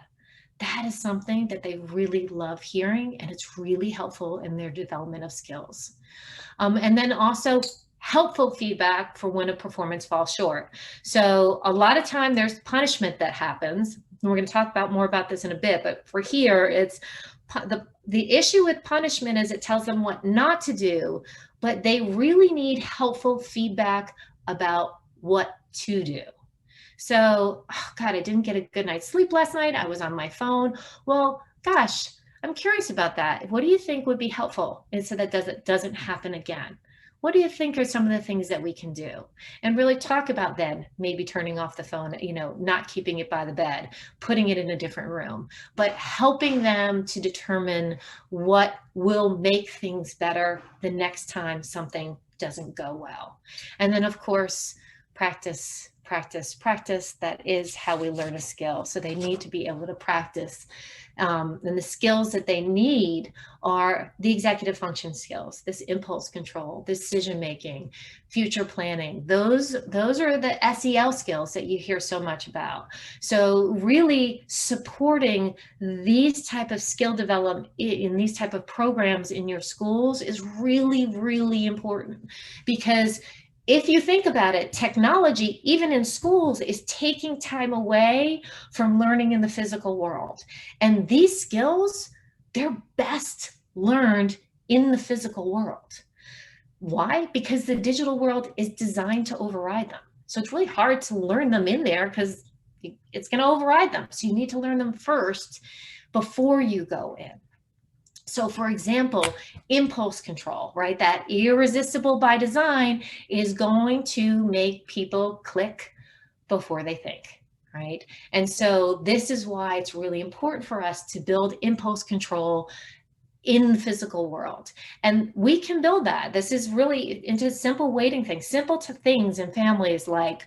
That is something that they really love hearing, and it's really helpful in their development of skills. And then also helpful feedback for when a performance falls short. So a lot of time there's punishment that happens. And we're going to talk more about this in a bit, but for here, it's the issue with punishment is it tells them what not to do, but they really need helpful feedback about what to do. So, oh God, I didn't get a good night's sleep last night. I was on my phone. Well, gosh, I'm curious about that. What do you think would be helpful so that doesn't happen again? What do you think are some of the things that we can do? And really talk about then maybe turning off the phone, not keeping it by the bed, putting it in a different room, but helping them to determine what will make things better the next time something doesn't go well. And then of course, practice. That is how we learn a skill. So they need to be able to practice. And the skills that they need are the executive function skills, this impulse control, decision-making, future planning. Those are the SEL skills that you hear so much about. So really supporting these type of skill development in these type of programs in your schools is really, really important, because if you think about it, technology, even in schools, is taking time away from learning in the physical world. And these skills, they're best learned in the physical world. Why? Because the digital world is designed to override them. So it's really hard to learn them in there because it's going to override them. So you need to learn them first before you go in. So for example, impulse control, right? That irresistible by design is going to make people click before they think, right? And so this is why it's really important for us to build impulse control in the physical world. And we can build that. This is really into simple waiting things, simple to things in families like,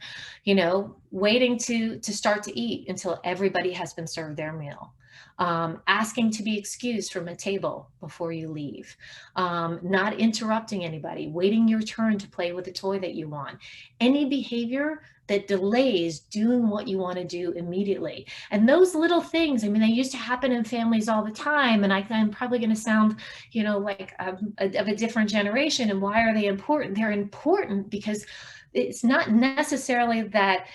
waiting to start to eat until everybody has been served their meal. Asking to be excused from a table before you leave, not interrupting anybody, waiting your turn to play with a toy that you want. Any behavior that delays doing what you want to do immediately. And those little things, they used to happen in families all the time. And I'm probably going to sound, like of a different generation. And why are they important? They're important because it's not necessarily that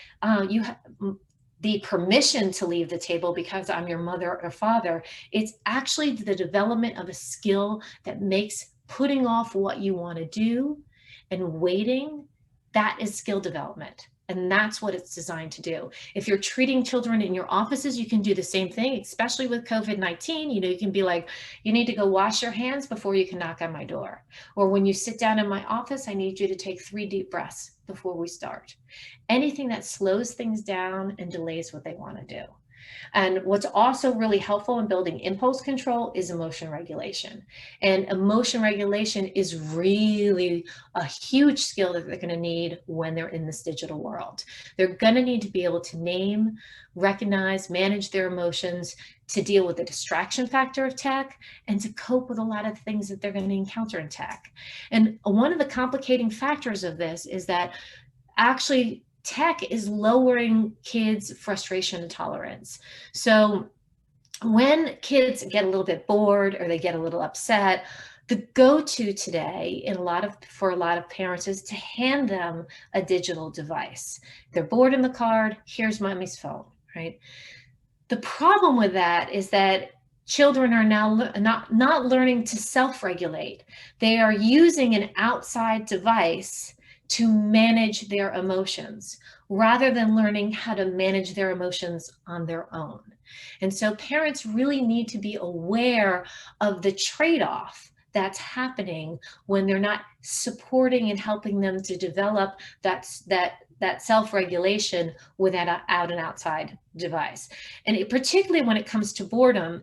you have the permission to leave the table because I'm your mother or father. It's actually the development of a skill that makes putting off what you want to do and waiting, that is skill development. And that's what it's designed to do. If you're treating children in your offices, you can do the same thing, especially with COVID-19. You can be like, you need to go wash your hands before you can knock on my door. Or when you sit down in my office, I need you to take 3 deep breaths before we start. Anything that slows things down and delays what they want to do. And what's also really helpful in building impulse control is emotion regulation. And emotion regulation is really a huge skill that they're going to need when they're in this digital world. They're going to need to be able to name, recognize, manage their emotions, to deal with the distraction factor of tech, and to cope with a lot of things that they're going to encounter in tech. And one of the complicating factors of this is that actually tech is lowering kids' frustration and tolerance. So when kids get a little bit bored or they get a little upset, the go-to today for a lot of parents is to hand them a digital device. They're bored in the car, here's mommy's phone, right? The problem with that is that children are now not learning to self-regulate. They are using an outside device to manage their emotions rather than learning how to manage their emotions on their own. And so parents really need to be aware of the trade-off that's happening when they're not supporting and helping them to develop that self-regulation without an outside device. And particularly when it comes to boredom,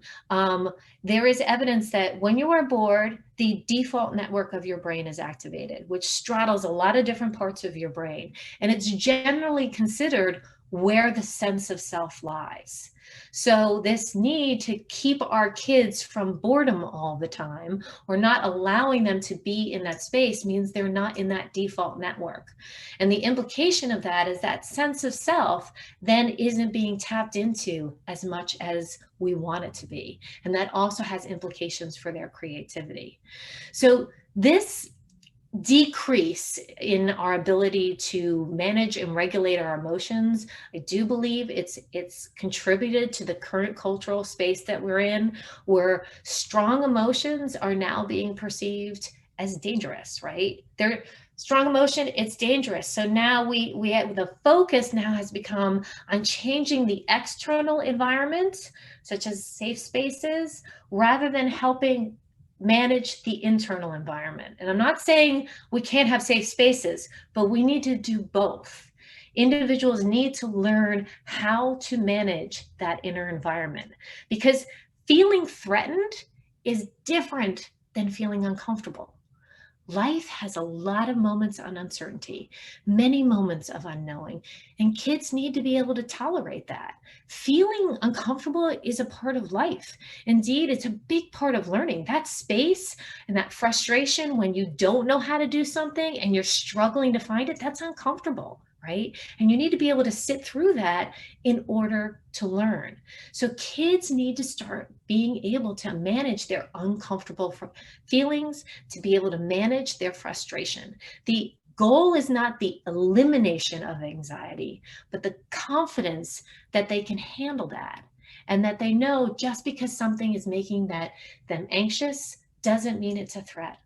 there is evidence that when you are bored, the default network of your brain is activated, which straddles a lot of different parts of your brain. And it's generally considered where the sense of self lies. So this need to keep our kids from boredom all the time, or not allowing them to be in that space, means they're not in that default network. And the implication of that is that sense of self then isn't being tapped into as much as we want it to be. And that also has implications for their creativity. So this decrease in our ability to manage and regulate our emotions, I do believe it's contributed to the current cultural space that we're in, where strong emotions are now being perceived as dangerous, right? They're strong emotion, it's dangerous. So now we have, the focus now has become on changing the external environment, such as safe spaces, rather than helping manage the internal environment. And I'm not saying we can't have safe spaces, but we need to do both. Individuals need to learn how to manage that inner environment, because feeling threatened is different than feeling uncomfortable. Life has a lot of moments of uncertainty, many moments of unknowing, and kids need to be able to tolerate that. Feeling uncomfortable is a part of life. Indeed, it's a big part of learning. That space and that frustration when you don't know how to do something and you're struggling to find it, that's uncomfortable, right? And you need to be able to sit through that in order to learn. So kids need to start being able to manage their uncomfortable feelings, to be able to manage their frustration. The goal is not the elimination of anxiety, but the confidence that they can handle that, and that they know just because something is making them anxious doesn't mean it's a threat.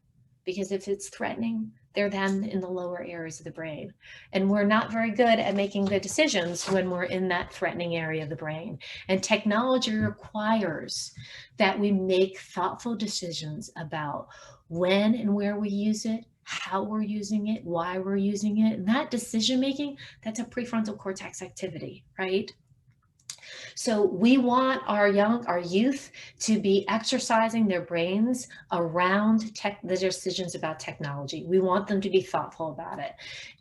Because if it's threatening, they're then in the lower areas of the brain. And we're not very good at making the decisions when we're in that threatening area of the brain. And technology requires that we make thoughtful decisions about when and where we use it, how we're using it, why we're using it. And that decision making, that's a prefrontal cortex activity, right? So we want our youth to be exercising their brains around the decisions about technology. We want them to be thoughtful about it,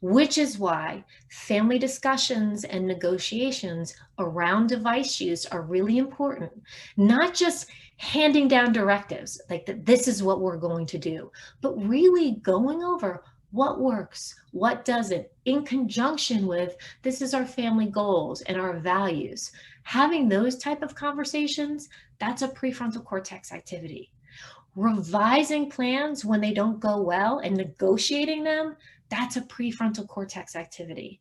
which is why family discussions and negotiations around device use are really important. Not just handing down directives like that, this is what we're going to do, but really going over what works, what doesn't, in conjunction with, this is our family goals and our values. Having those type of conversations, that's a prefrontal cortex activity. Revising plans when they don't go well and negotiating them, that's a prefrontal cortex activity.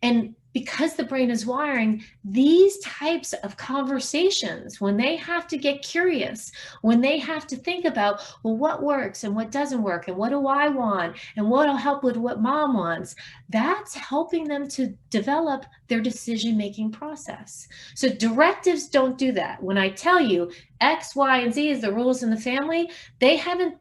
And because the brain is wiring, these types of conversations, when they have to get curious, when they have to think about, well, what works and what doesn't work, and what do I want, and what'll help with what mom wants, that's helping them to develop their decision-making process. So directives don't do that. When I tell you X, Y, and Z is the rules in the family, they haven't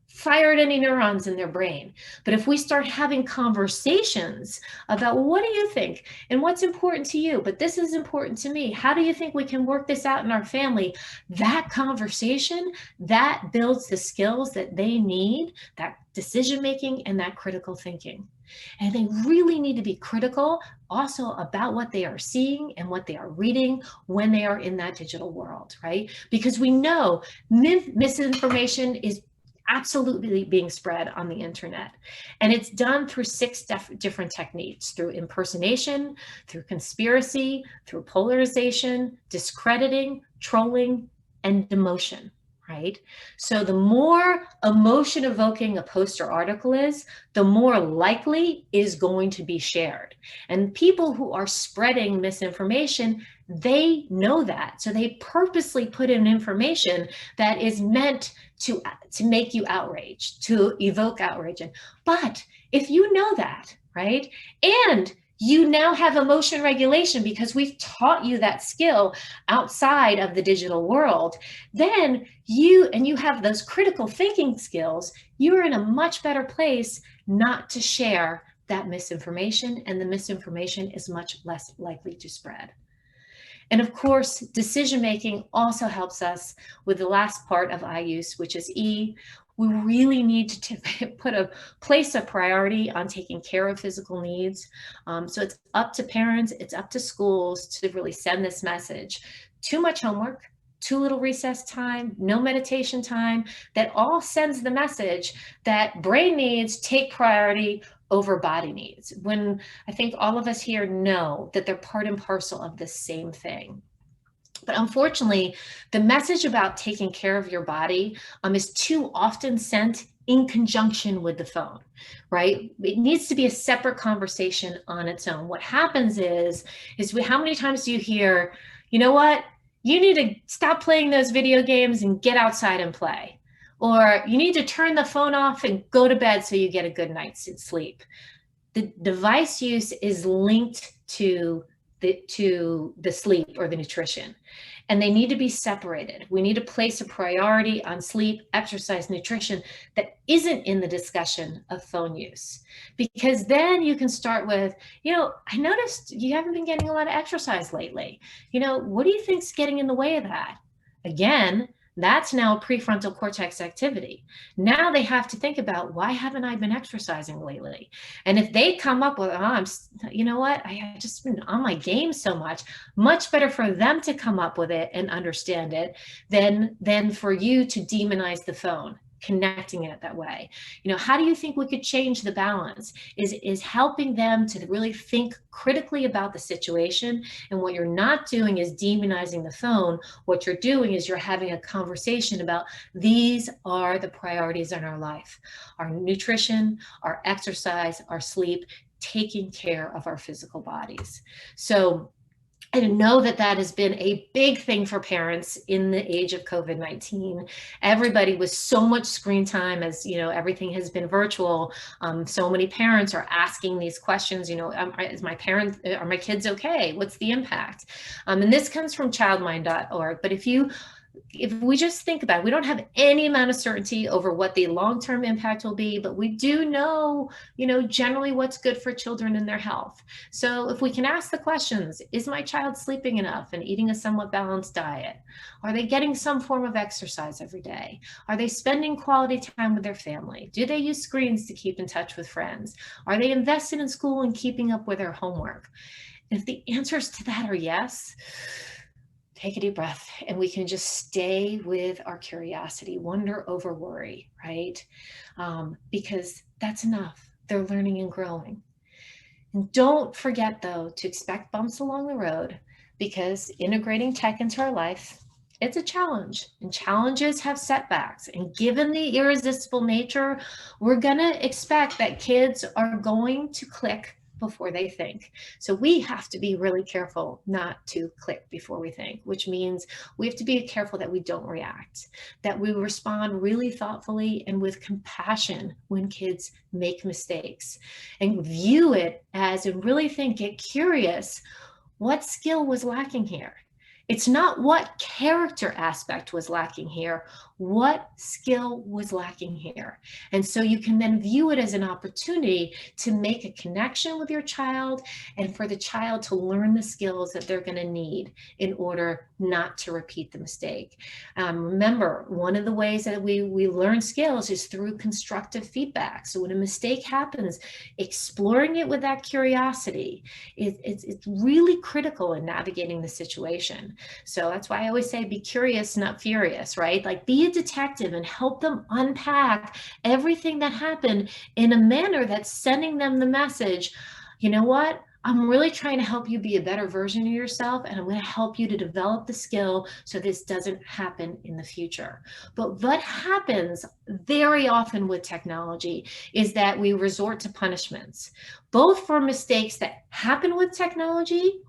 fired any neurons in their brain. But if we start having conversations about, well, what do you think? And what's important to you? But this is important to me. How do you think we can work this out in our family? That conversation, that builds the skills that they need, that decision-making and that critical thinking. And they really need to be critical also about what they are seeing and what they are reading when they are in that digital world, right? Because we know misinformation is absolutely being spread on the internet. And it's done through 6 different techniques: through impersonation, through conspiracy, through polarization, discrediting, trolling, and demotion, right? So the more emotion evoking a post or article is, the more likely is going to be shared. And people who are spreading misinformation, they know that. So they purposely put in information that is meant to make you outraged, to evoke outrage. But if you know that, right, and you now have emotion regulation because we've taught you that skill outside of the digital world. Then you have those critical thinking skills, you're in a much better place not to share that misinformation, and the misinformation is much less likely to spread. And of course, decision making also helps us with the last part of I use, which is E. We really need to place a priority on taking care of physical needs. So it's up to parents, it's up to schools to really send this message. Too much homework, too little recess time, no meditation time, that all sends the message that brain needs take priority over body needs, when I think all of us here know that they're part and parcel of the same thing. But unfortunately, the message about taking care of your body is too often sent in conjunction with the phone, right? It needs to be a separate conversation on its own. What happens is how many times do you hear, you know what, you need to stop playing those video games and get outside and play. Or you need to turn the phone off and go to bed so you get a good night's sleep. The device use is linked to the sleep or the nutrition, and they need to be separated. We need to place a priority on sleep, exercise, nutrition that isn't in the discussion of phone use, because then you can start with, you know, I noticed you haven't been getting a lot of exercise lately. You know, what do you think's getting in the way of that? Again, that's now a prefrontal cortex activity. Now they have to think about, why haven't I been exercising lately? And if they come up with, you know what, I have just been on my game so much better for them to come up with it and understand it than for you to demonize the phone, connecting it that way. You know, how do you think we could change the balance? Is helping them to really think critically about the situation. And what you're not doing is demonizing the phone. What you're doing is you're having a conversation about, these are the priorities in our life: our nutrition, our exercise, our sleep, taking care of our physical bodies. So I know that has been a big thing for parents in the age of COVID-19. Everybody with so much screen time, as you know, everything has been virtual. So many parents are asking these questions, you know, are my kids okay? What's the impact? And this comes from childmind.org. But if we just think about it, we don't have any amount of certainty over what the long-term impact will be, but we do know, you know, generally what's good for children and their health. So if we can ask the questions, is my child sleeping enough and eating a somewhat balanced diet? Are they getting some form of exercise every day? Are they spending quality time with their family? Do they use screens to keep in touch with friends? Are they invested in school and keeping up with their homework? And if the answers to that are yes, take a deep breath, and we can just stay with our curiosity, wonder over worry, right? Because that's enough. They're learning and growing. And don't forget, though, to expect bumps along the road, because integrating tech into our life, it's a challenge, and challenges have setbacks. And given the irresistible nature, we're gonna expect that kids are going to click before they think. So we have to be really careful not to click before we think, which means we have to be careful that we don't react, that we respond really thoughtfully and with compassion when kids make mistakes, and view it as, and really think, get curious, what skill was lacking here? It's not what character aspect was lacking here, what skill was lacking here. And so you can then view it as an opportunity to make a connection with your child, and for the child to learn the skills that they're going to need in order not to repeat the mistake. Remember, one of the ways that we learn skills is through constructive feedback. So when a mistake happens, exploring it with that curiosity, it's really critical in navigating the situation. So that's why I always say, be curious, not furious, right? Like, be a detective and help them unpack everything that happened in a manner that's sending them the message, you know what? I'm really trying to help you be a better version of yourself, and I'm going to help you to develop the skill so this doesn't happen in the future. But what happens very often with technology is that we resort to punishments, both for mistakes that happen with technology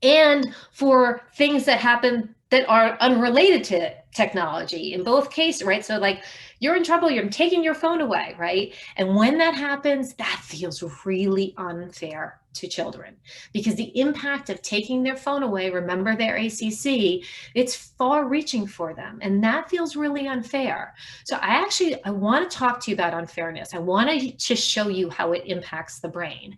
and for things that happen that are unrelated to technology. In both cases, right? So like, you're in trouble, you're taking your phone away, right? And when that happens, that feels really unfair to children, because the impact of taking their phone away, remember their ACC, it's far reaching for them. And that feels really unfair. So I want to talk to you about unfairness. I want to just show you how it impacts the brain,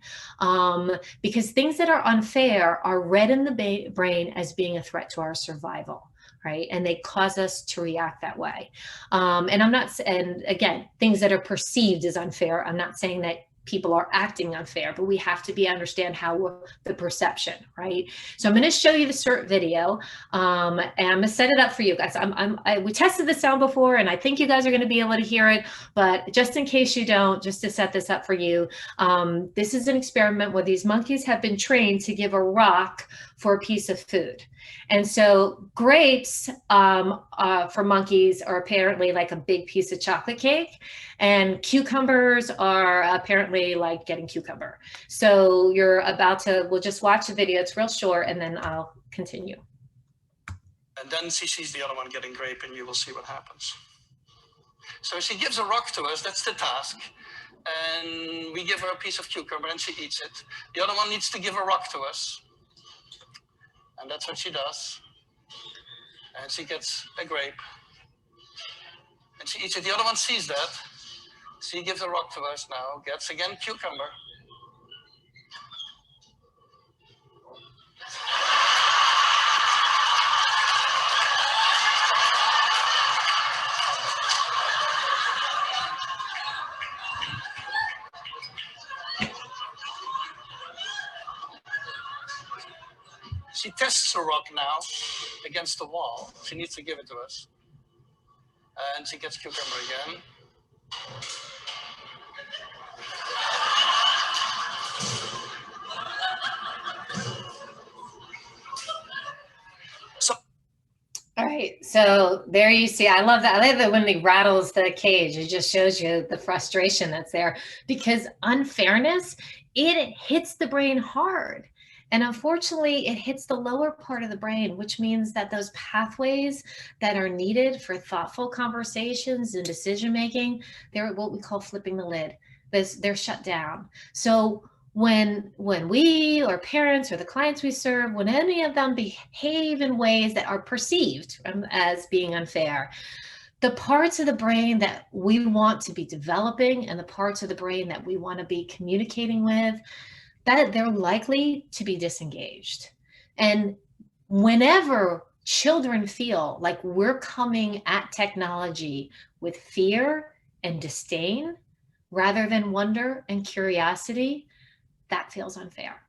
because things that are unfair are read in the brain as being a threat to our survival. Right? And they cause us to react that way. And again, things that are perceived as unfair, I'm not saying that people are acting unfair, but we have to understand how the perception, right? So I'm going to show you the CERT video, and I'm going to set it up for you guys. We tested the sound before, and I think you guys are going to be able to hear it, but just in case you don't, just to set this up for you, this is an experiment where these monkeys have been trained to give a rock for a piece of food. And so grapes for monkeys are apparently like a big piece of chocolate cake, and cucumbers are apparently like getting cucumber. So we'll just watch the video, it's real short, and then I'll continue. And then she sees the other one getting grape, and you will see what happens. So she gives a rock to us, that's the task. And we give her a piece of cucumber and she eats it. The other one needs to give a rock to us. And that's what she does. And she gets a grape. And she eats it. The other one sees that. She gives a rock to us now, gets again cucumber. She tests the rock now against the wall. She needs to give it to us. And she gets cucumber again. All right, so there you see, I love that. I love that when he rattles the cage, it just shows you the frustration that's there, because unfairness, it hits the brain hard. And unfortunately, it hits the lower part of the brain, which means that those pathways that are needed for thoughtful conversations and decision-making, they're what we call flipping the lid. They're shut down. So when we or parents or the clients we serve, when any of them behave in ways that are perceived as being unfair, the parts of the brain that we want to be developing and the parts of the brain that we want to be communicating with, that they're likely to be disengaged. And whenever children feel like we're coming at technology with fear and disdain rather than wonder and curiosity, that feels unfair.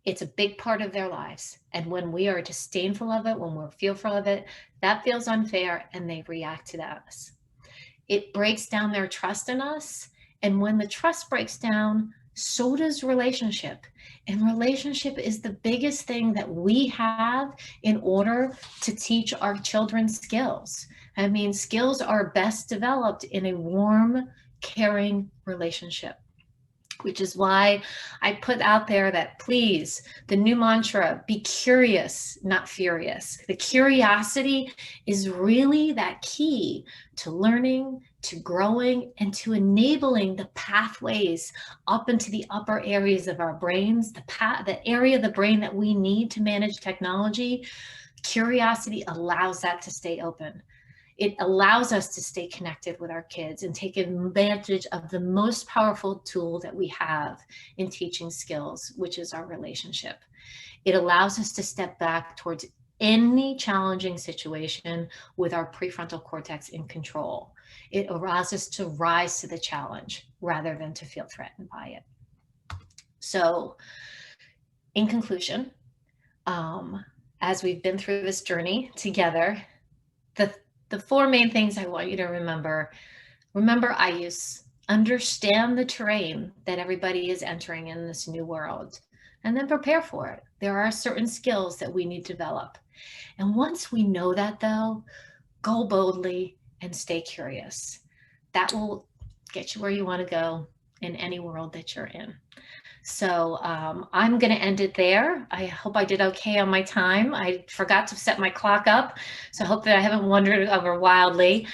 It's a big part of their lives. And when we are disdainful of it, when we're fearful of it, that feels unfair and they react to that. It breaks down their trust in us. And when the trust breaks down, so does relationship. And relationship is the biggest thing that we have in order to teach our children skills. I mean, skills are best developed in a warm, caring relationship, which is why I put out there that please, the new mantra, be curious, not furious. The curiosity is really that key to learning, to growing, and to enabling the pathways up into the upper areas of our brains, the area of the brain that we need to manage technology. Curiosity allows that to stay open. It allows us to stay connected with our kids and take advantage of the most powerful tool that we have in teaching skills, which is our relationship. It allows us to step back towards any challenging situation with our prefrontal cortex in control. It allows us to rise to the challenge rather than to feel threatened by it. So in conclusion, as we've been through this journey together, the four main things I want you to remember IUS, understand the terrain that everybody is entering in this new world, and then prepare for it. There are certain skills that we need to develop. And once we know that though, go boldly and stay curious. That will get you where you want to go in any world that you're in. So I'm going to end it there. I hope I did okay on my time. I forgot to set my clock up, so I hope that I haven't wandered over wildly.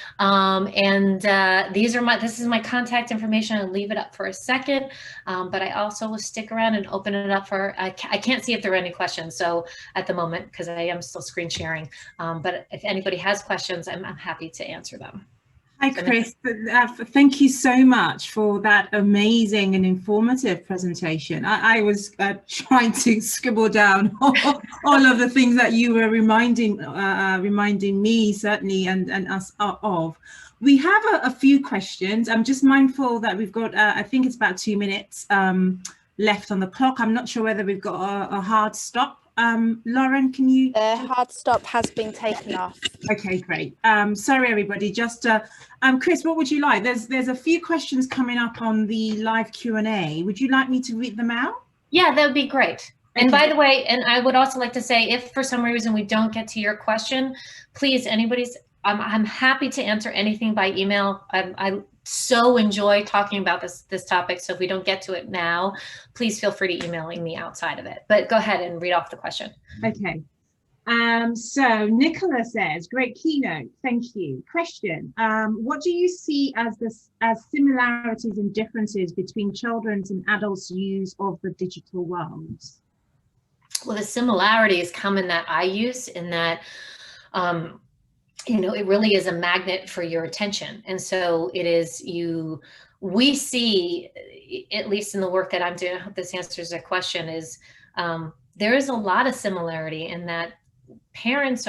This is my contact information. I'll leave it up for a second, but I also will stick around and open it up for, I can't see if there are any questions, so at the moment, because I am still screen sharing, but if anybody has questions, I'm happy to answer them. Hi, Chris. Thank you so much for that amazing and informative presentation. I was trying to scribble down all of the things that you were reminding me, certainly, and us of. We have a few questions. I'm just mindful that we've got, I think it's about 2 minutes left on the clock. I'm not sure whether we've got a hard stop. Lauren, can you? The hard stop has been taken off. Okay, great. Sorry, everybody. Just Chris, what would you like? There's a few questions coming up on the live Q&A. Would you like me to read them out? Yeah, that would be great. And by the way, and I would also like to say, if for some reason we don't get to your question, please, I'm happy to answer anything by email. I so enjoy talking about this topic. So if we don't get to it now, please feel free to email me outside of it. But go ahead and read off the question. Okay. So Nicola says, great keynote, thank you. Question, what do you see as similarities and differences between children's and adults' use of the digital world? Well, the similarities come in that eye use, in that it really is a magnet for your attention. And so we see, at least in the work that I'm doing, I hope this answers the question, is there is a lot of similarity in that parents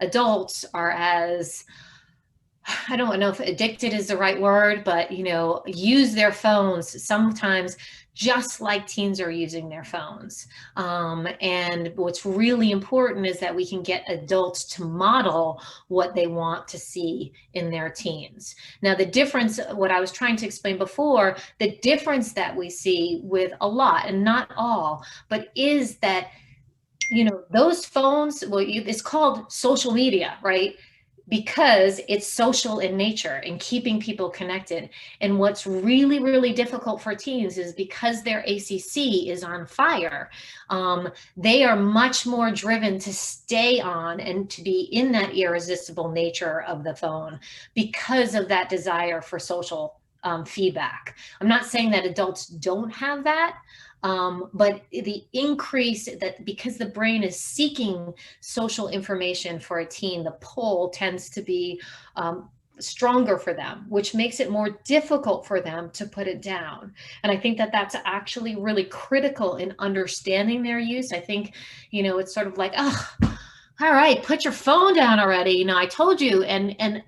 adults are as, I don't know if addicted is the right word, but, use their phones sometimes just like teens are using their phones. And what's really important is that we can get adults to model what they want to see in their teens. Now, the difference, what I was trying to explain before, the difference that we see with a lot, and not all, but is that, those phones, it's called social media, right? Because it's social in nature and keeping people connected. And what's really, really difficult for teens is because their ACC is on fire, they are much more driven to stay on and to be in that irresistible nature of the phone because of that desire for social feedback. I'm not saying that adults don't have that, but the increase that, because the brain is seeking social information for a teen, the pull tends to be stronger for them, which makes it more difficult for them to put it down. And I think that that's actually really critical in understanding their use. I think, it's sort of like, oh, all right, put your phone down already. I told you, and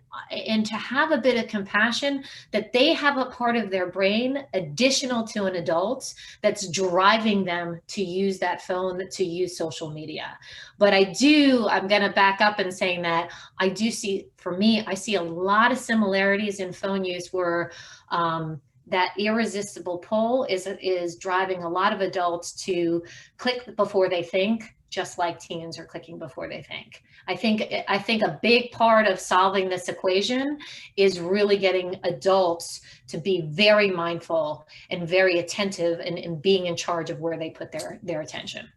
to have a bit of compassion that they have a part of their brain additional to an adult that's driving them to use that phone, to use social media. But I'm going to back up in saying that I do see, for me, I see a lot of similarities in phone use where that irresistible pull is driving a lot of adults to click before they think, just like teens are clicking before they think. I think a big part of solving this equation is really getting adults to be very mindful and very attentive and being in charge of where they put their attention.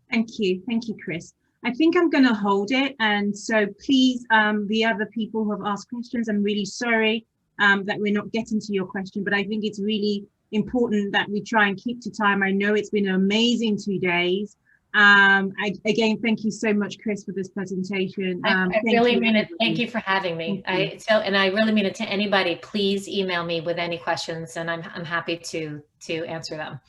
Thank you, Chris. I think I'm going to hold it, and so please, the other people who have asked questions, I'm really sorry that we're not getting to your question, but I think it's really important that we try and keep to time. I know it's been an amazing 2 days. Again, thank you so much, Chris, for this presentation. I really mean it. Thank you for having me. And I really mean it to anybody. Please email me with any questions, and I'm happy to answer them.